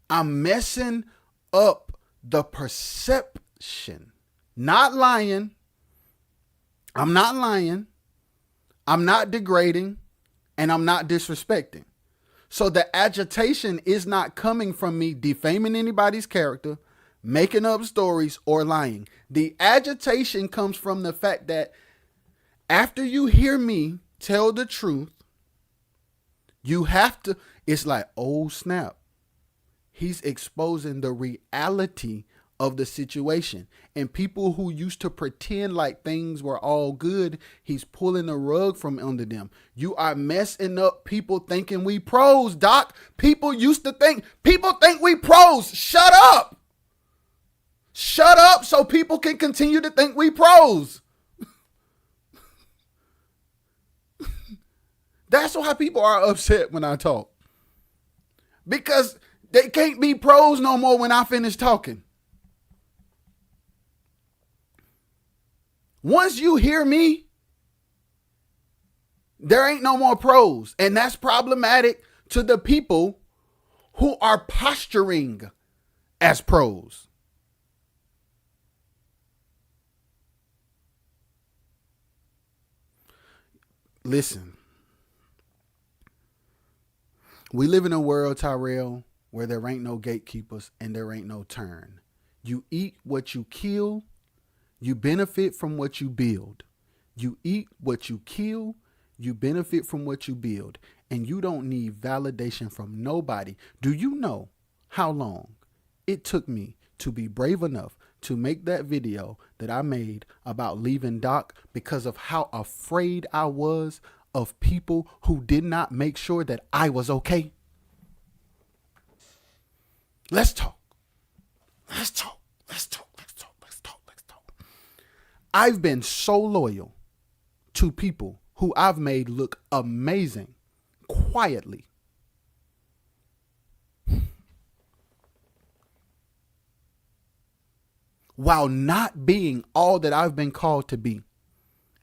I'm messing up the perception. Not lying. I'm not lying. I'm not degrading. And I'm not disrespecting. So the agitation is not coming from me defaming anybody's character, making up stories, or lying. The agitation comes from the fact that after you hear me tell the truth, you have to, it's like, oh snap. He's exposing the reality of the situation. And people who used to pretend like things were all good, he's pulling the rug from under them. You are messing up people thinking we pros, Doc. People think we pros. Shut up. Shut up so people can continue to think we pros. That's why people are upset when I talk. Because they can't be pros no more when I finish talking. Once you hear me, there ain't no more pros. And that's problematic to the people who are posturing as pros. Listen, we live in a world, Tyrell, where there ain't no gatekeepers and there ain't no turn. You eat what you kill. You benefit from what you build. You eat what you kill. You benefit from what you build. And you don't need validation from nobody. Do you know how long it took me to be brave enough to make that video that I made about leaving Doc because of how afraid I was of people who did not make sure that I was okay? Let's talk. Let's talk. Let's talk. Let's talk. Let's talk. Let's talk. I've been so loyal to people who I've made look amazing quietly. While not being all that I've been called to be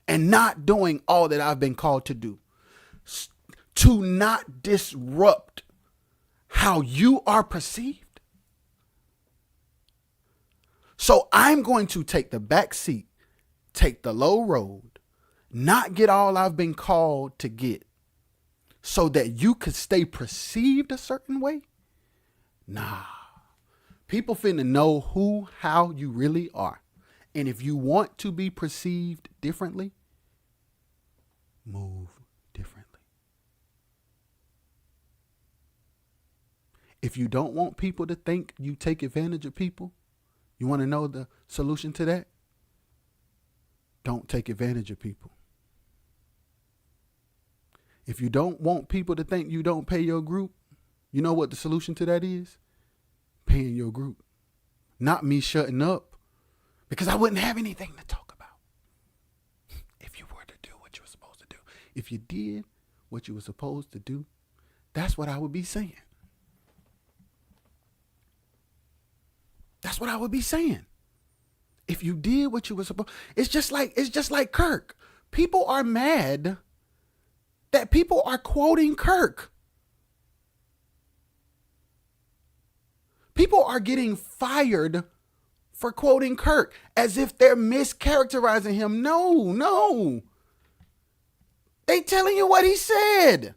and not doing all that I've been called to do, to not disrupt how you are perceived. So I'm going to take the back seat, take the low road, not get all I've been called to get so that you could stay perceived a certain way. Nah. People finna know how you really are. And if you want to be perceived differently, move differently. If you don't want people to think you take advantage of people, you want to know the solution to that? Don't take advantage of people. If you don't want people to think you don't pay your group, you know what the solution to that is? Paying your group. Not me shutting up, because I wouldn't have anything to talk about if you were to do what you were supposed to do. If you did what you were supposed to do, that's what I would be saying. That's what I would be saying. If you did what you were supposed, it's just like Kirk. People are mad that people are quoting Kirk. People are getting fired for quoting Kirk, as if they're mischaracterizing him. No. They telling you what he said,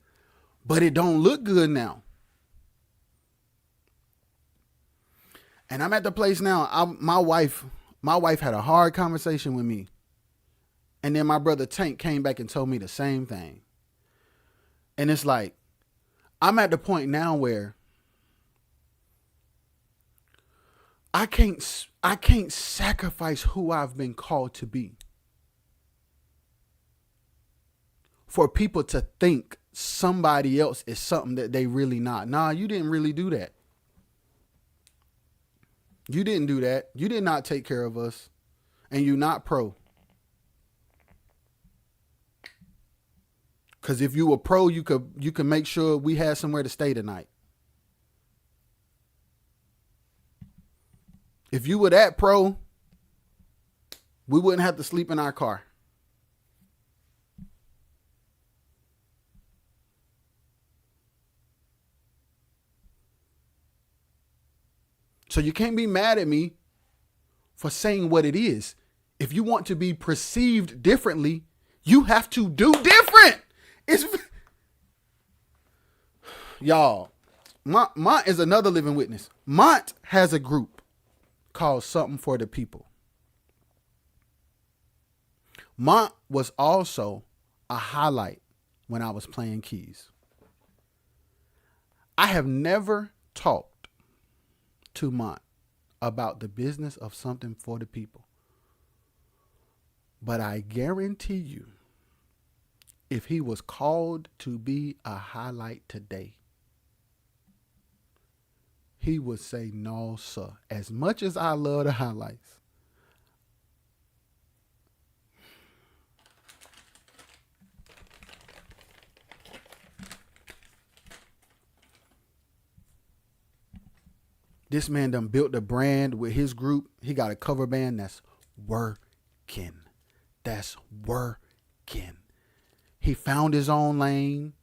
but it don't look good now. And I'm at the place now. My wife had a hard conversation with me. And then my brother Tank came back and told me the same thing. And it's like, I'm at the point now where I can't sacrifice who I've been called to be for people to think somebody else is something that they really not. Nah, you didn't really do that. You didn't do that. You did not take care of us. And you not pro. Because if you were pro, you could make sure we had somewhere to stay tonight. If you were that pro, we wouldn't have to sleep in our car. So you can't be mad at me for saying what it is. If you want to be perceived differently, you have to do different. Y'all, Mont is another living witness. Mont has a group called Something for the People. Mont was also a highlight when I was playing keys. I have never talked to Mont about the business of Something for the People. But I guarantee you, if he was called to be a highlight today, he would say, no, sir. As much as I love the highlights, this man done built a brand with his group. He got a cover band that's working. That's working. He found his own lane.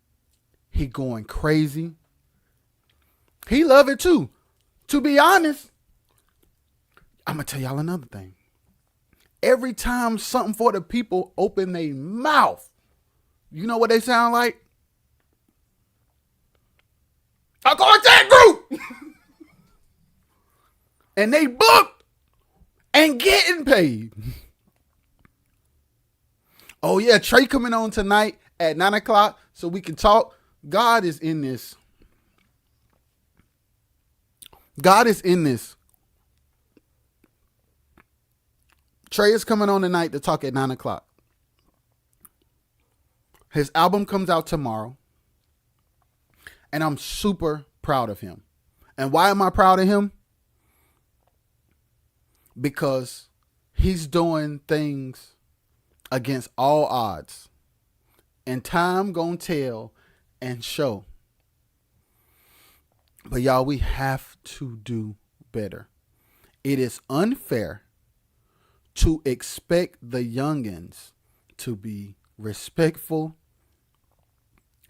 He going crazy. He love it too. To be honest, I'm going to tell y'all another thing. Every time Something for the People open their mouth, you know what they sound like? I call it that group. And they booked and getting paid. Oh yeah, Trey coming on tonight at 9:00 so we can talk. God is in this. God is in this. Trey is coming on tonight to talk at 9:00. His album comes out tomorrow. And I'm super proud of him. And why am I proud of him? Because he's doing things against all odds. And time gonna tell and show. But y'all, we have to do better. It is unfair to expect the youngins to be respectful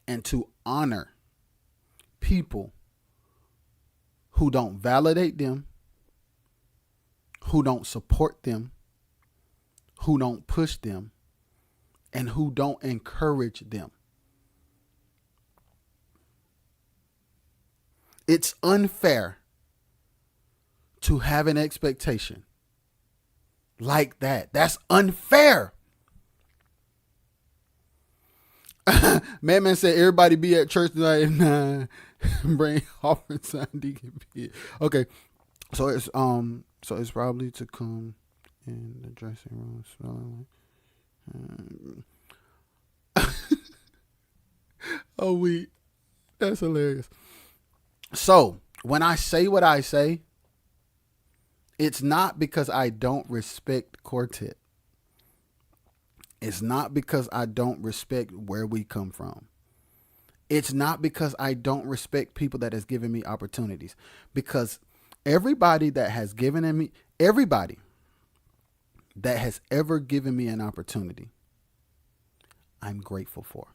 and to honor people who don't validate them, who don't support them, who don't push them, and who don't encourage them. It's unfair to have an expectation like that. That's unfair. Man said everybody be at church tonight and bring offering sign deacon pit. Okay, so it's probably to come in the dressing room smelling like. Oh wait, that's hilarious. So when I say what I say, it's not because I don't respect Quartet. It's not because I don't respect where we come from. It's not because I don't respect people that has given me opportunities. Because everybody that has given me, everybody that has ever given me an opportunity, I'm grateful for.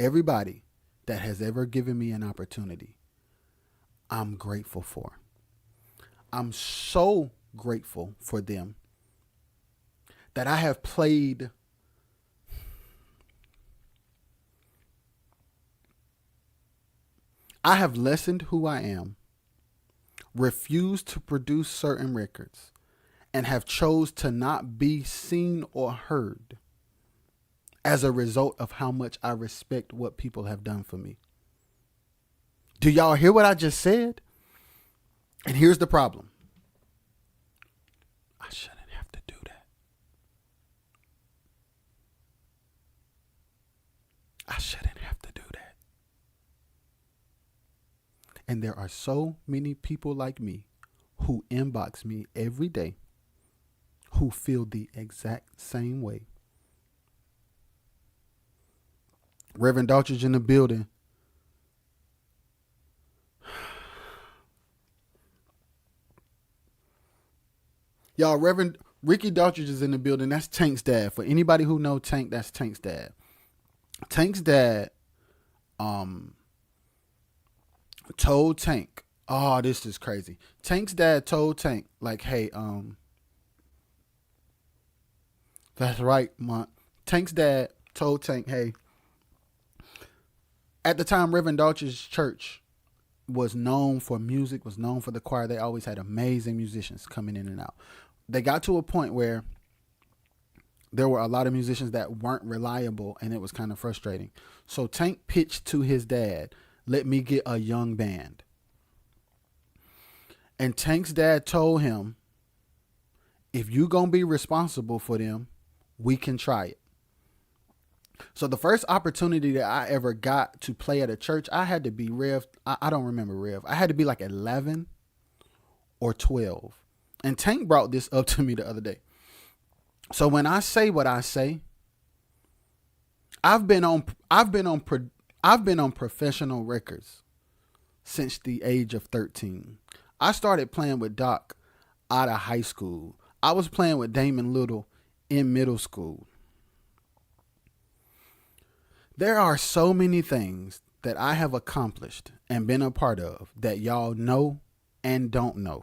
Everybody that has ever given me an opportunity, I'm grateful for. I'm so grateful for them that I have played. I have lessened who I am, refused to produce certain records, and have chose to not be seen or heard as a result of how much I respect what people have done for me. Do y'all hear what I just said? And here's the problem. I shouldn't have to do that. I shouldn't have to do that. And there are so many people like me who inbox me every day who feel the exact same way. Reverend Daughtridge in the building. Y'all, Reverend Ricky Daughtridge is in the building. That's Tank's dad. For anybody who know Tank, that's Tank's dad. Tank's dad told Tank, oh, this is crazy. Tank's dad told Tank, like, hey, that's right, Tank's dad told Tank, hey, at the time, Reverend Daughtridge's church was known for music, was known for the choir. They always had amazing musicians coming in and out. They got to a point where there were a lot of musicians that weren't reliable, and it was kind of frustrating. So Tank pitched to his dad, let me get a young band. And Tank's dad told him, if you gonna be responsible for them, we can try it. So the first opportunity that I ever got to play at a church, I had to be I don't remember Rev. I had to be like 11 or 12. And Tank brought this up to me the other day. So when I say what I say, I've been on professional records since the age of 13. I started playing with Doc out of high school. I was playing with Damon Little in middle school. There are so many things that I have accomplished and been a part of that y'all know and don't know.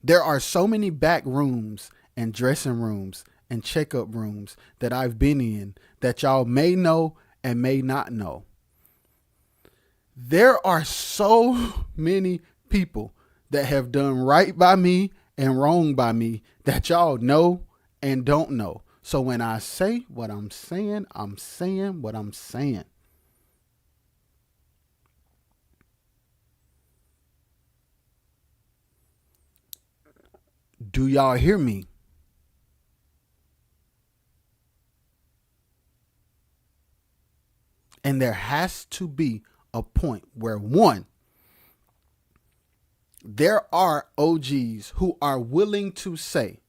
There are so many back rooms and dressing rooms and checkup rooms that I've been in that y'all may know and may not know. There are so many people that have done right by me and wrong by me that y'all know and don't know. So when I say what I'm saying what I'm saying. Do y'all hear me? And there has to be a point where, one, there are OGs who are willing to say,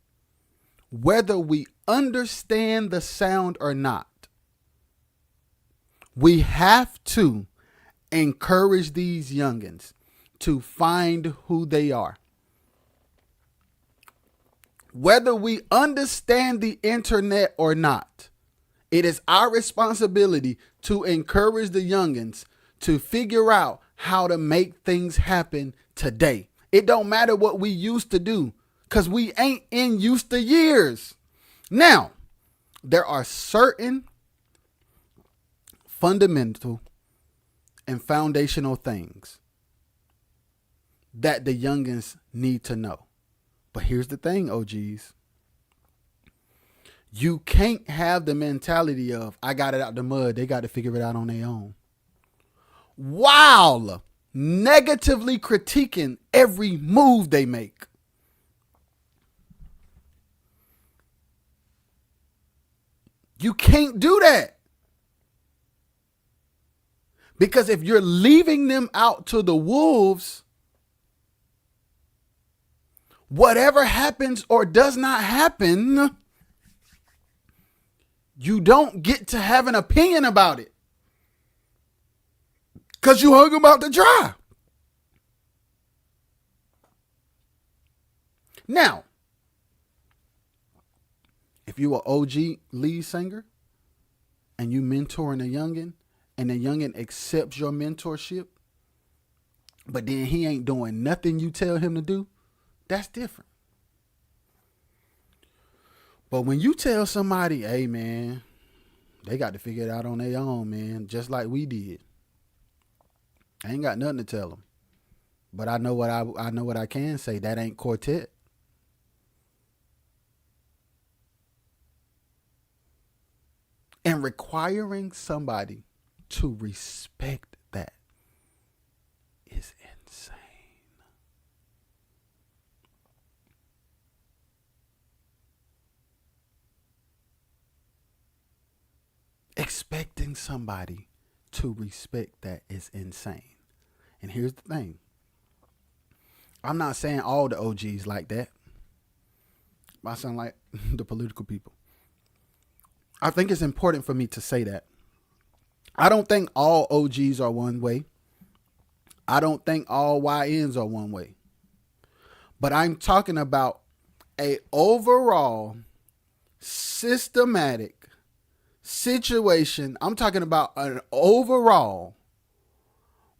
whether we understand the sound or not, we have to encourage these youngins to find who they are. Whether we understand the internet or not, it is our responsibility to encourage the youngins to figure out how to make things happen today. It don't matter what we used to do, because we ain't in used to years. Now, there are certain fundamental and foundational things that the youngins need to know. But here's the thing, OGs. You can't have the mentality of, I got it out the mud, they got to figure it out on their own, while negatively critiquing every move they make. You can't do that. Because if you're leaving them out to the wolves, whatever happens or does not happen, you don't get to have an opinion about it. Because you hung them out to dry. Now, if you are OG lead singer and you mentoring a youngin, and the youngin accepts your mentorship, but then he ain't doing nothing you tell him to do, That's different. But when you tell somebody, hey man, they got to figure it out on their own, man, just like we did. I ain't got nothing to tell them. But I know what I know what I can say. That ain't quartet. And requiring somebody to respect that is insane. Expecting somebody to respect that is insane. And here's the thing. I'm not saying all the OGs like that. I sound like the political people. I think it's important for me to say that. I don't think all OGs are one way. I don't think all YNs are one way. But I'm talking about a overall systematic situation. I'm talking about an overall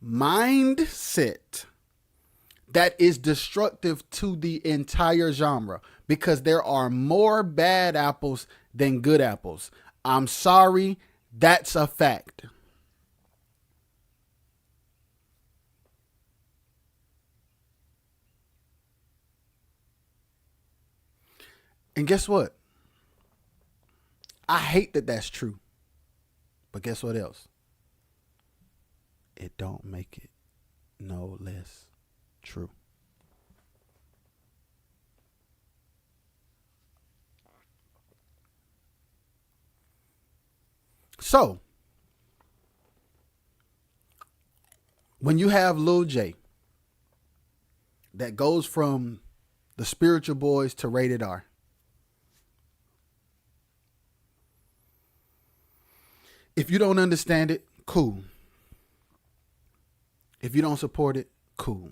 mindset that is destructive to the entire genre, because there are more bad apples than good apples. I'm sorry, that's a fact. And guess what? I hate that that's true. But guess what else? It don't make it no less true. So, when you have Lil J that goes from the Spiritual Boys to Rated R, if you don't understand it, cool. If you don't support it, cool.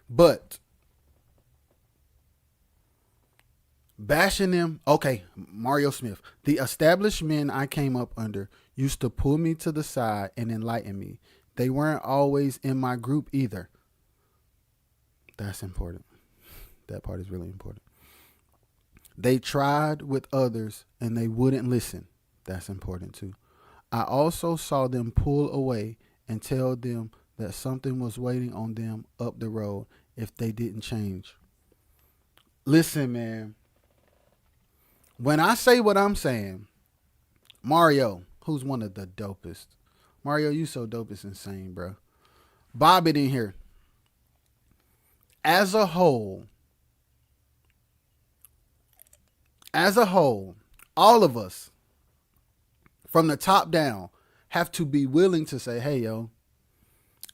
But bashing them, okay, Mario Smith. The established men I came up under used to pull me to the side and enlighten me. They weren't always in my group either. That's important. That part is really important. They tried with others and they wouldn't listen. That's important too. I also saw them pull away and tell them that something was waiting on them up the road if they didn't change. Listen, man. When I say what I'm saying, Mario, who's one of the dopest. Mario, you so dope, it's insane, bro. Bob it in here. As a whole, all of us, from the top down, have to be willing to say, hey, yo,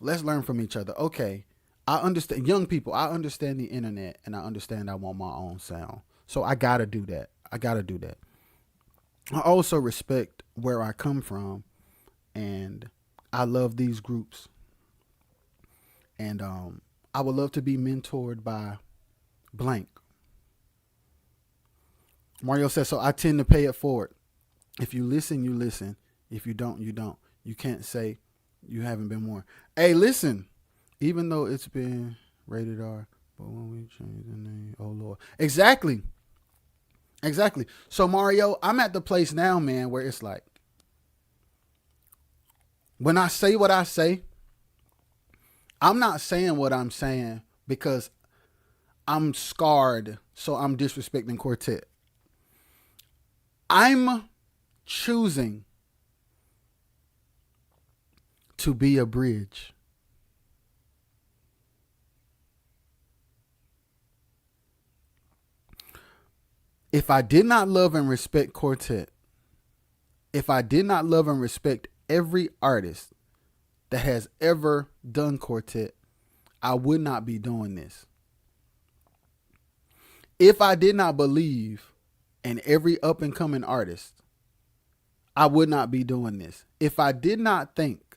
let's learn from each other. Okay, I understand, young people, I understand the internet, and I understand I want my own sound. So I got to do that. I also respect where I come from, and I love these groups. And I would love to be mentored by blank. Mario says, so I tend to pay it forward. If you listen, you listen. If you don't, you don't. You can't say you haven't been warned. Hey, listen, even though it's been rated R, but when we change the name, oh Lord. Exactly. So Mario, I'm at the place now, man, where it's like, when I say what I say, I'm not saying what I'm saying because I'm scarred, so I'm disrespecting Quartet. I'm choosing to be a bridge. If I did not love and respect Quartet, if I did not love and respect every artist that has ever done Quartet, I would not be doing this. If I did not believe in every up and coming artist, I would not be doing this. If I did not think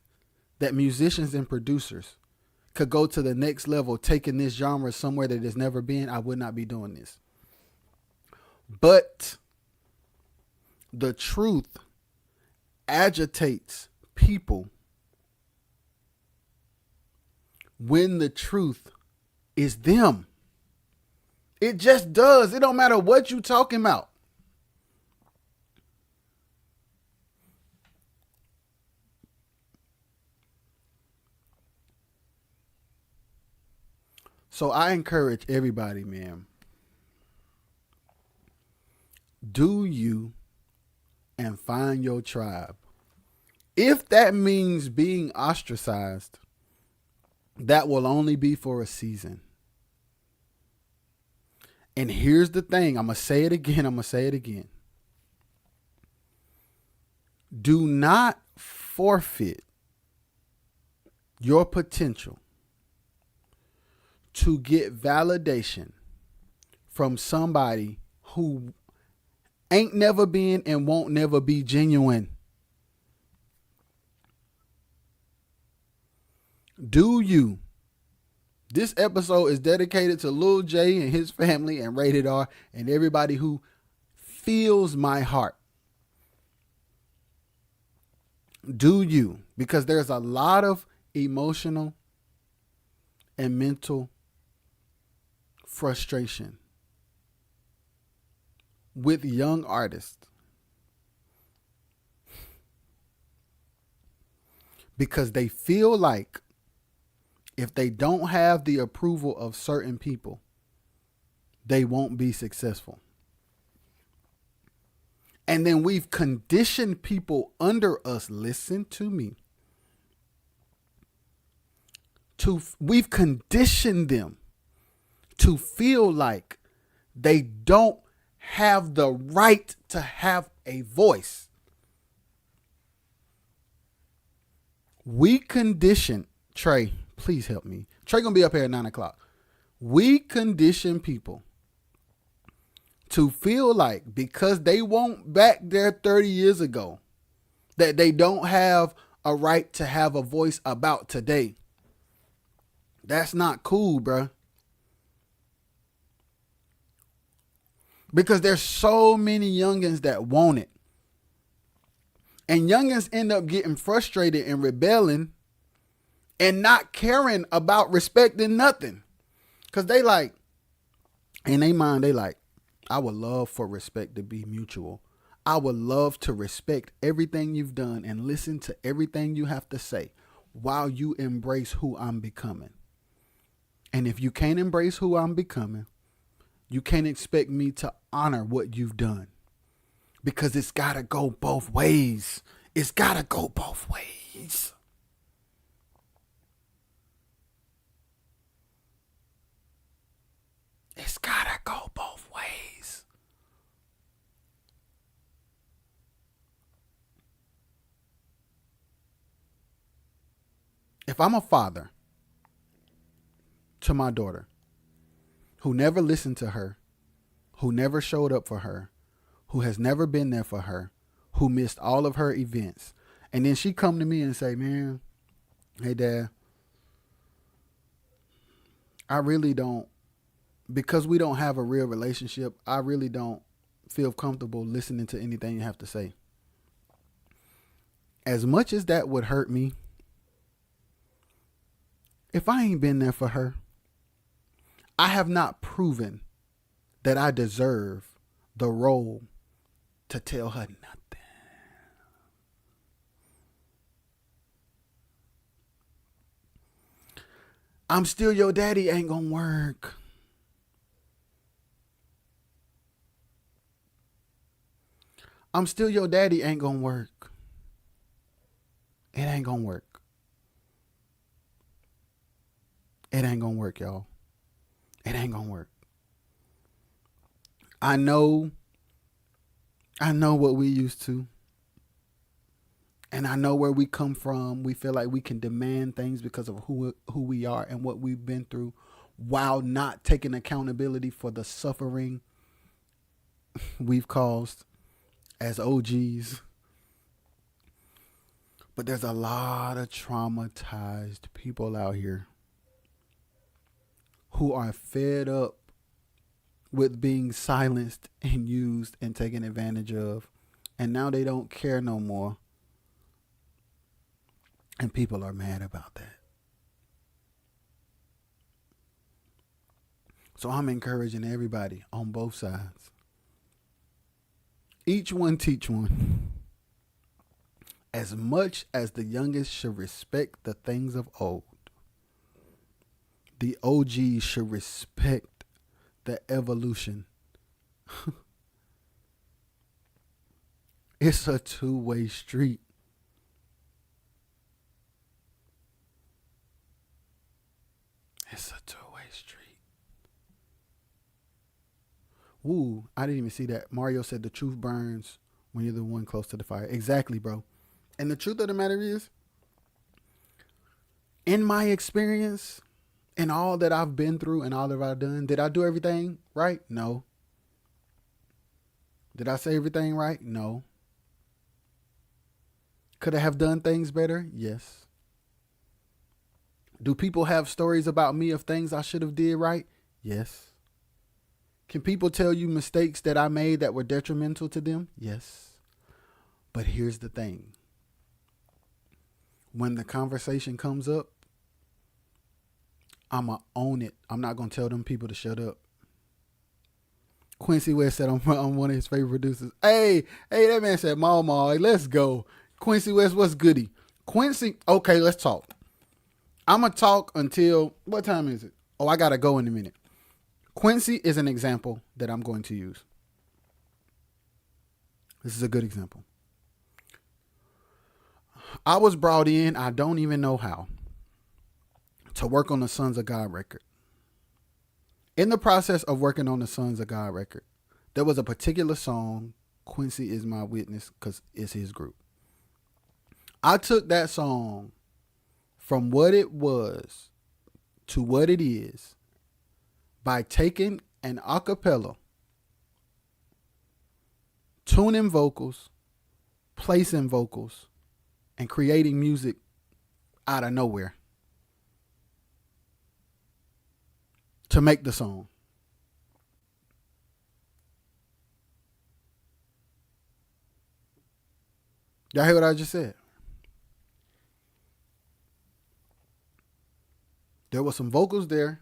that musicians and producers could go to the next level, taking this genre somewhere that it's never been, I would not be doing this. But the truth agitates people when the truth is them. It just does. It don't matter what you talking about. So I encourage everybody, man. Do you and find your tribe. If that means being ostracized, that will only be for a season. And here's the thing. I'm going to say it again. Do not forfeit your potential to get validation from somebody who ain't never been and won't never be genuine. Do you? This episode is dedicated to Lil J and his family and Rated R and everybody who feels my heart. Do you? Because there's a lot of emotional and mental frustration with young artists because they feel like if they don't have the approval of certain people, they won't be successful. And then we've conditioned people under us, listen to me, we've conditioned them to feel like they don't have the right to have a voice. We condition, Trey, please help me. Trey gonna be up here at 9:00. We condition people to feel like because they weren't back there 30 years ago, that they don't have a right to have a voice about today. That's not cool, bruh. Because there's so many youngins that want it. And youngins end up getting frustrated and rebelling and not caring about respecting nothing. Because they like, in their mind, they like, I would love for respect to be mutual. I would love to respect everything you've done and listen to everything you have to say while you embrace who I'm becoming. And if you can't embrace who I'm becoming, you can't expect me to honor what you've done. Because it's got to go both ways. It's got to go both ways. It's got to go both ways. If I'm a father to my daughter who never listened to her, who never showed up for her, who has never been there for her, who missed all of her events, and then she come to me and say, man, hey, Dad, I really don't, because we don't have a real relationship, I really don't feel comfortable listening to anything you have to say. As much as that would hurt me, if I ain't been there for her, I have not proven that I deserve the role to tell her nothing. I'm still your daddy ain't gonna work. I'm still your daddy ain't gonna work. It ain't gonna work. It ain't gonna work, y'all. It ain't gonna work. I know what we used to. And I know where we come from. We feel like we can demand things because of who we are and what we've been through while not taking accountability for the suffering we've caused as OGs. But there's a lot of traumatized people out here who are fed up with being silenced and used and taken advantage of. And now they don't care no more. And people are mad about that. So I'm encouraging everybody on both sides. Each one teach one. As much as the youngest should respect the things of old, the OGs should respect the evolution. It's a two-way street. It's a two-way street. Woo, I didn't even see that. Mario said the truth burns when you're the one close to the fire. Exactly, bro. And the truth of the matter is, in my experience, in all that I've been through and all that I've done, did I do everything right? No. Did I say everything right? No. Could I have done things better? Yes. Do people have stories about me of things I should have did right? Yes. Can people tell you mistakes that I made that were detrimental to them? Yes. But here's the thing. When the conversation comes up, I'm going to own it. I'm not going to tell them people to shut up. Quincy West said I'm one of his favorite producers. Hey, that man said, Mama, let's go. Quincy West, what's goody? Quincy, okay, let's talk. I'm going to talk until, what time is it? Oh, I got to go in a minute. Quincy is an example that I'm going to use. This is a good example. I was brought in, I don't even know how, to work on the Sons of God record. In the process of working on the Sons of God record, there was a particular song, Quincy is My Witness, because it's his group. I took that song from what it was to what it is by taking an acapella, tuning vocals, placing vocals, and creating music out of nowhere to make the song. Y'all hear what I just said? There was some vocals there.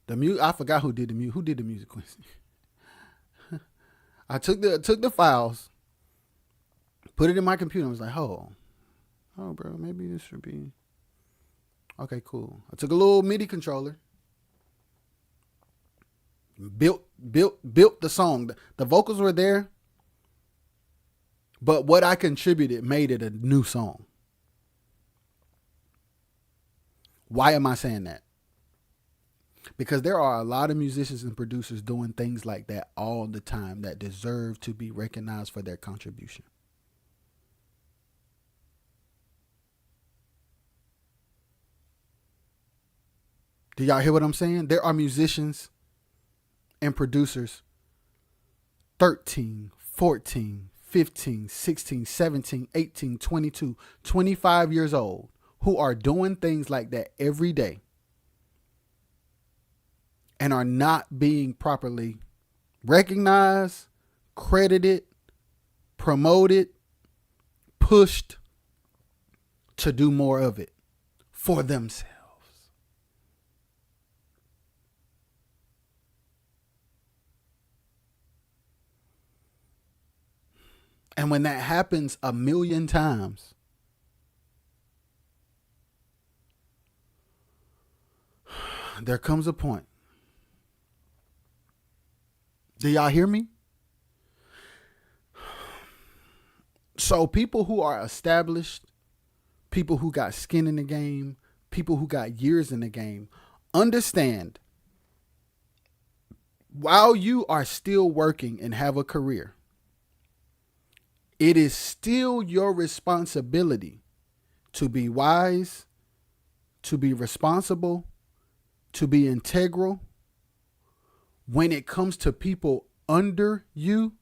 I forgot who did the music. Who did the music, Quincy? I took the files, put it in my computer. I was like, oh, bro, maybe this should be okay. Cool. I took a little MIDI controller, built the song. The vocals were there, but what I contributed made it a new song. Why am I saying that? Because there are a lot of musicians and producers doing things like that all the time that deserve to be recognized for their contribution. Do y'all hear what I'm saying? There are musicians and producers 13, 14, 15, 16, 17, 18, 22, 25 years old who are doing things like that every day and are not being properly recognized, credited, promoted, pushed to do more of it for themselves. And when that happens a million times, there comes a point. Do y'all hear me? So people who are established, people who got skin in the game, people who got years in the game, understand while you are still working and have a career, it is still your responsibility to be wise, to be responsible, to be integral when it comes to people under you.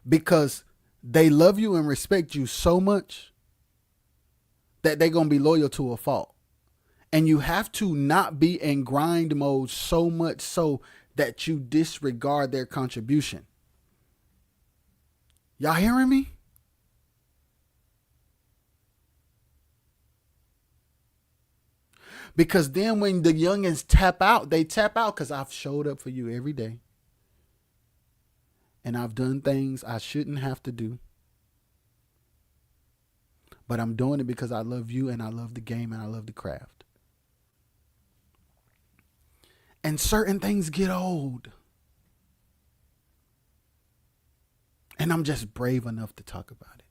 Because they love you and respect you so much that they're going to be loyal to a fault. And you have to not be in grind mode so much so that you disregard their contribution. Y'all hearing me? Because then when the youngins tap out, they tap out because I've showed up for you every day. And I've done things I shouldn't have to do. But I'm doing it because I love you and I love the game and I love the craft. And certain things get old. And I'm just brave enough to talk about it.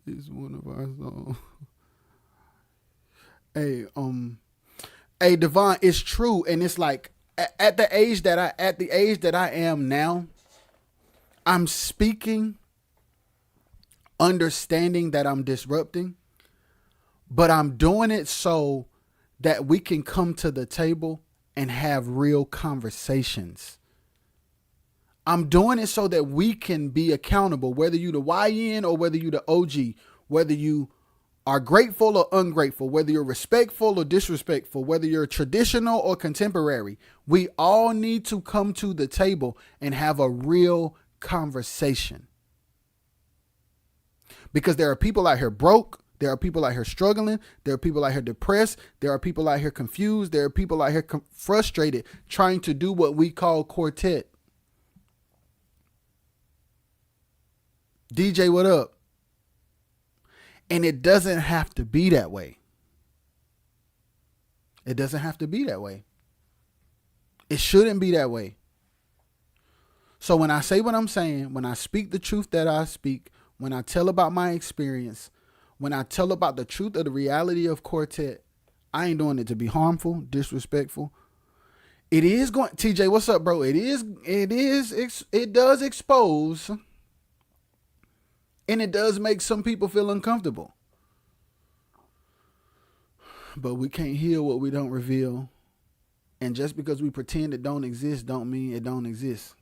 It's one of our songs. Hey, Devon, it's true, and it's like at the age that I am now, I'm speaking, understanding that I'm disrupting, but I'm doing it so that we can come to the table and have real conversations. I'm doing it so that we can be accountable, whether you the YN or whether you the OG, whether you are grateful or ungrateful, whether you're respectful or disrespectful, whether you're traditional or contemporary. We all need to come to the table and have a real conversation. Because there are people out here broke. There are people out here struggling. There are people out here depressed. There are people out here confused. There are people out here frustrated trying to do what we call quartet. DJ, what up? And it doesn't have to be that way. It doesn't have to be that way. It shouldn't be that way. So when I say what I'm saying, when I speak the truth that I speak, when I tell about my experience, when I tell about the truth of the reality of quartet, I ain't doing it to be harmful, disrespectful. It is going, TJ, what's up, bro? It does expose, and it does make some people feel uncomfortable. But we can't heal what we don't reveal. And just because we pretend it don't exist, don't mean it don't exist.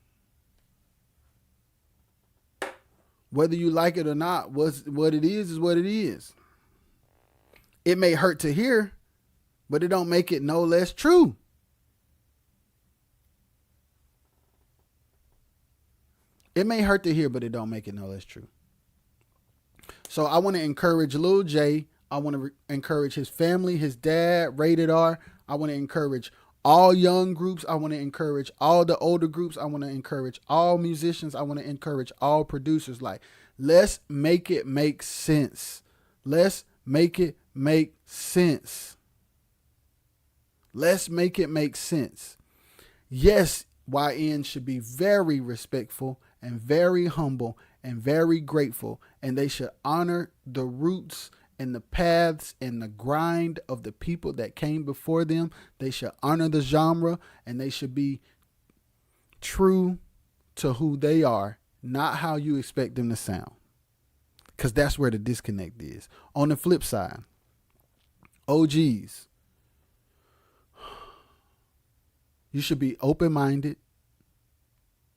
Whether you like it or not, what it is what it is. It may hurt to hear, but it don't make it no less true. It may hurt to hear, but it don't make it no less true. So I want to encourage Lil J. I want to encourage his family, his dad, Rated R. I want to encourage all young groups. I want to encourage all the older groups. I want to encourage all musicians. I want to encourage all producers. Like, let's make it make sense. Let's make it make sense. Let's make it make sense. Yes, YN should be very respectful and very humble and very grateful, and they should honor the roots and the paths and the grind of the people that came before them. They should honor the genre, and they should be true to who they are, not how you expect them to sound. Because that's where the disconnect is. On the flip side, OGs, you should be open-minded.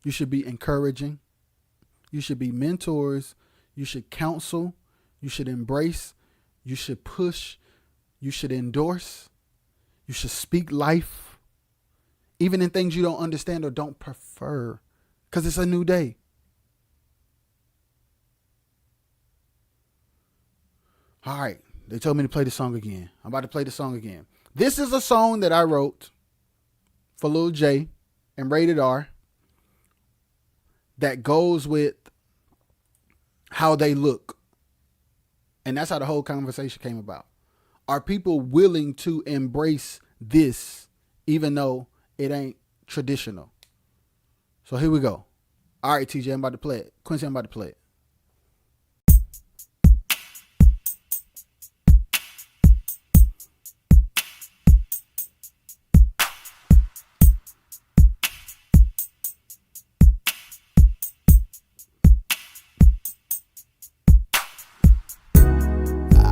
You should be encouraging. You should be mentors. You should counsel. You should embrace. You should push. You should endorse. You should speak life, even in things you don't understand or don't prefer, because it's a new day. All right. They told me to play the song again. I'm about to play the song again. This is a song that I wrote for Lil J and Rated R that goes with how they look. And that's how the whole conversation came about. Are people willing to embrace this even though it ain't traditional? So here we go. All right, TJ, I'm about to play it. Quincy, I'm about to play it.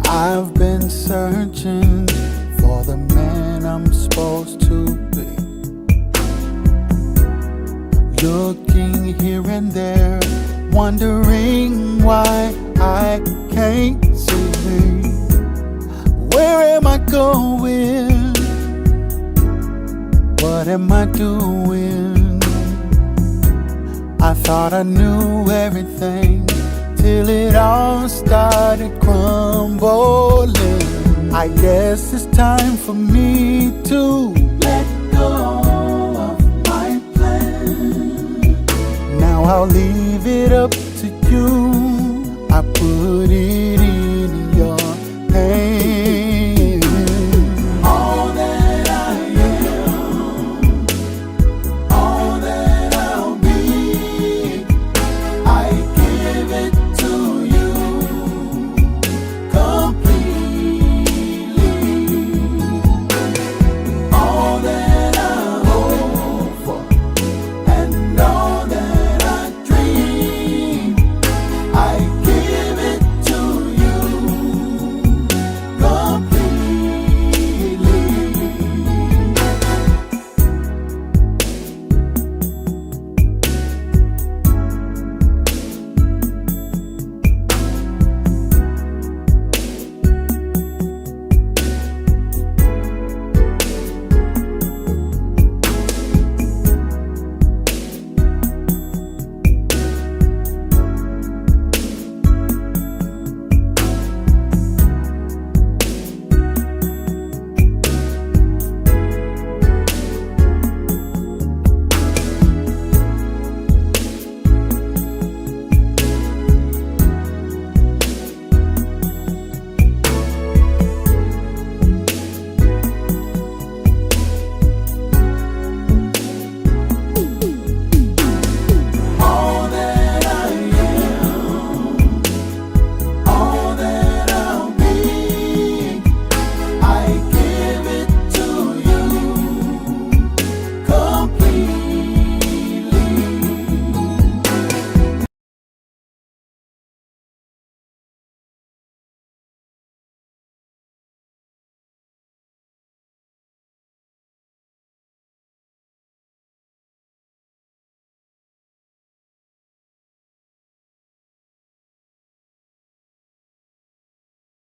I've been searching for the man I'm supposed to be, looking here and there, wondering why I can't see. Where am I going? What am I doing? I thought I knew everything till it all started crumbling. I guess it's time for me to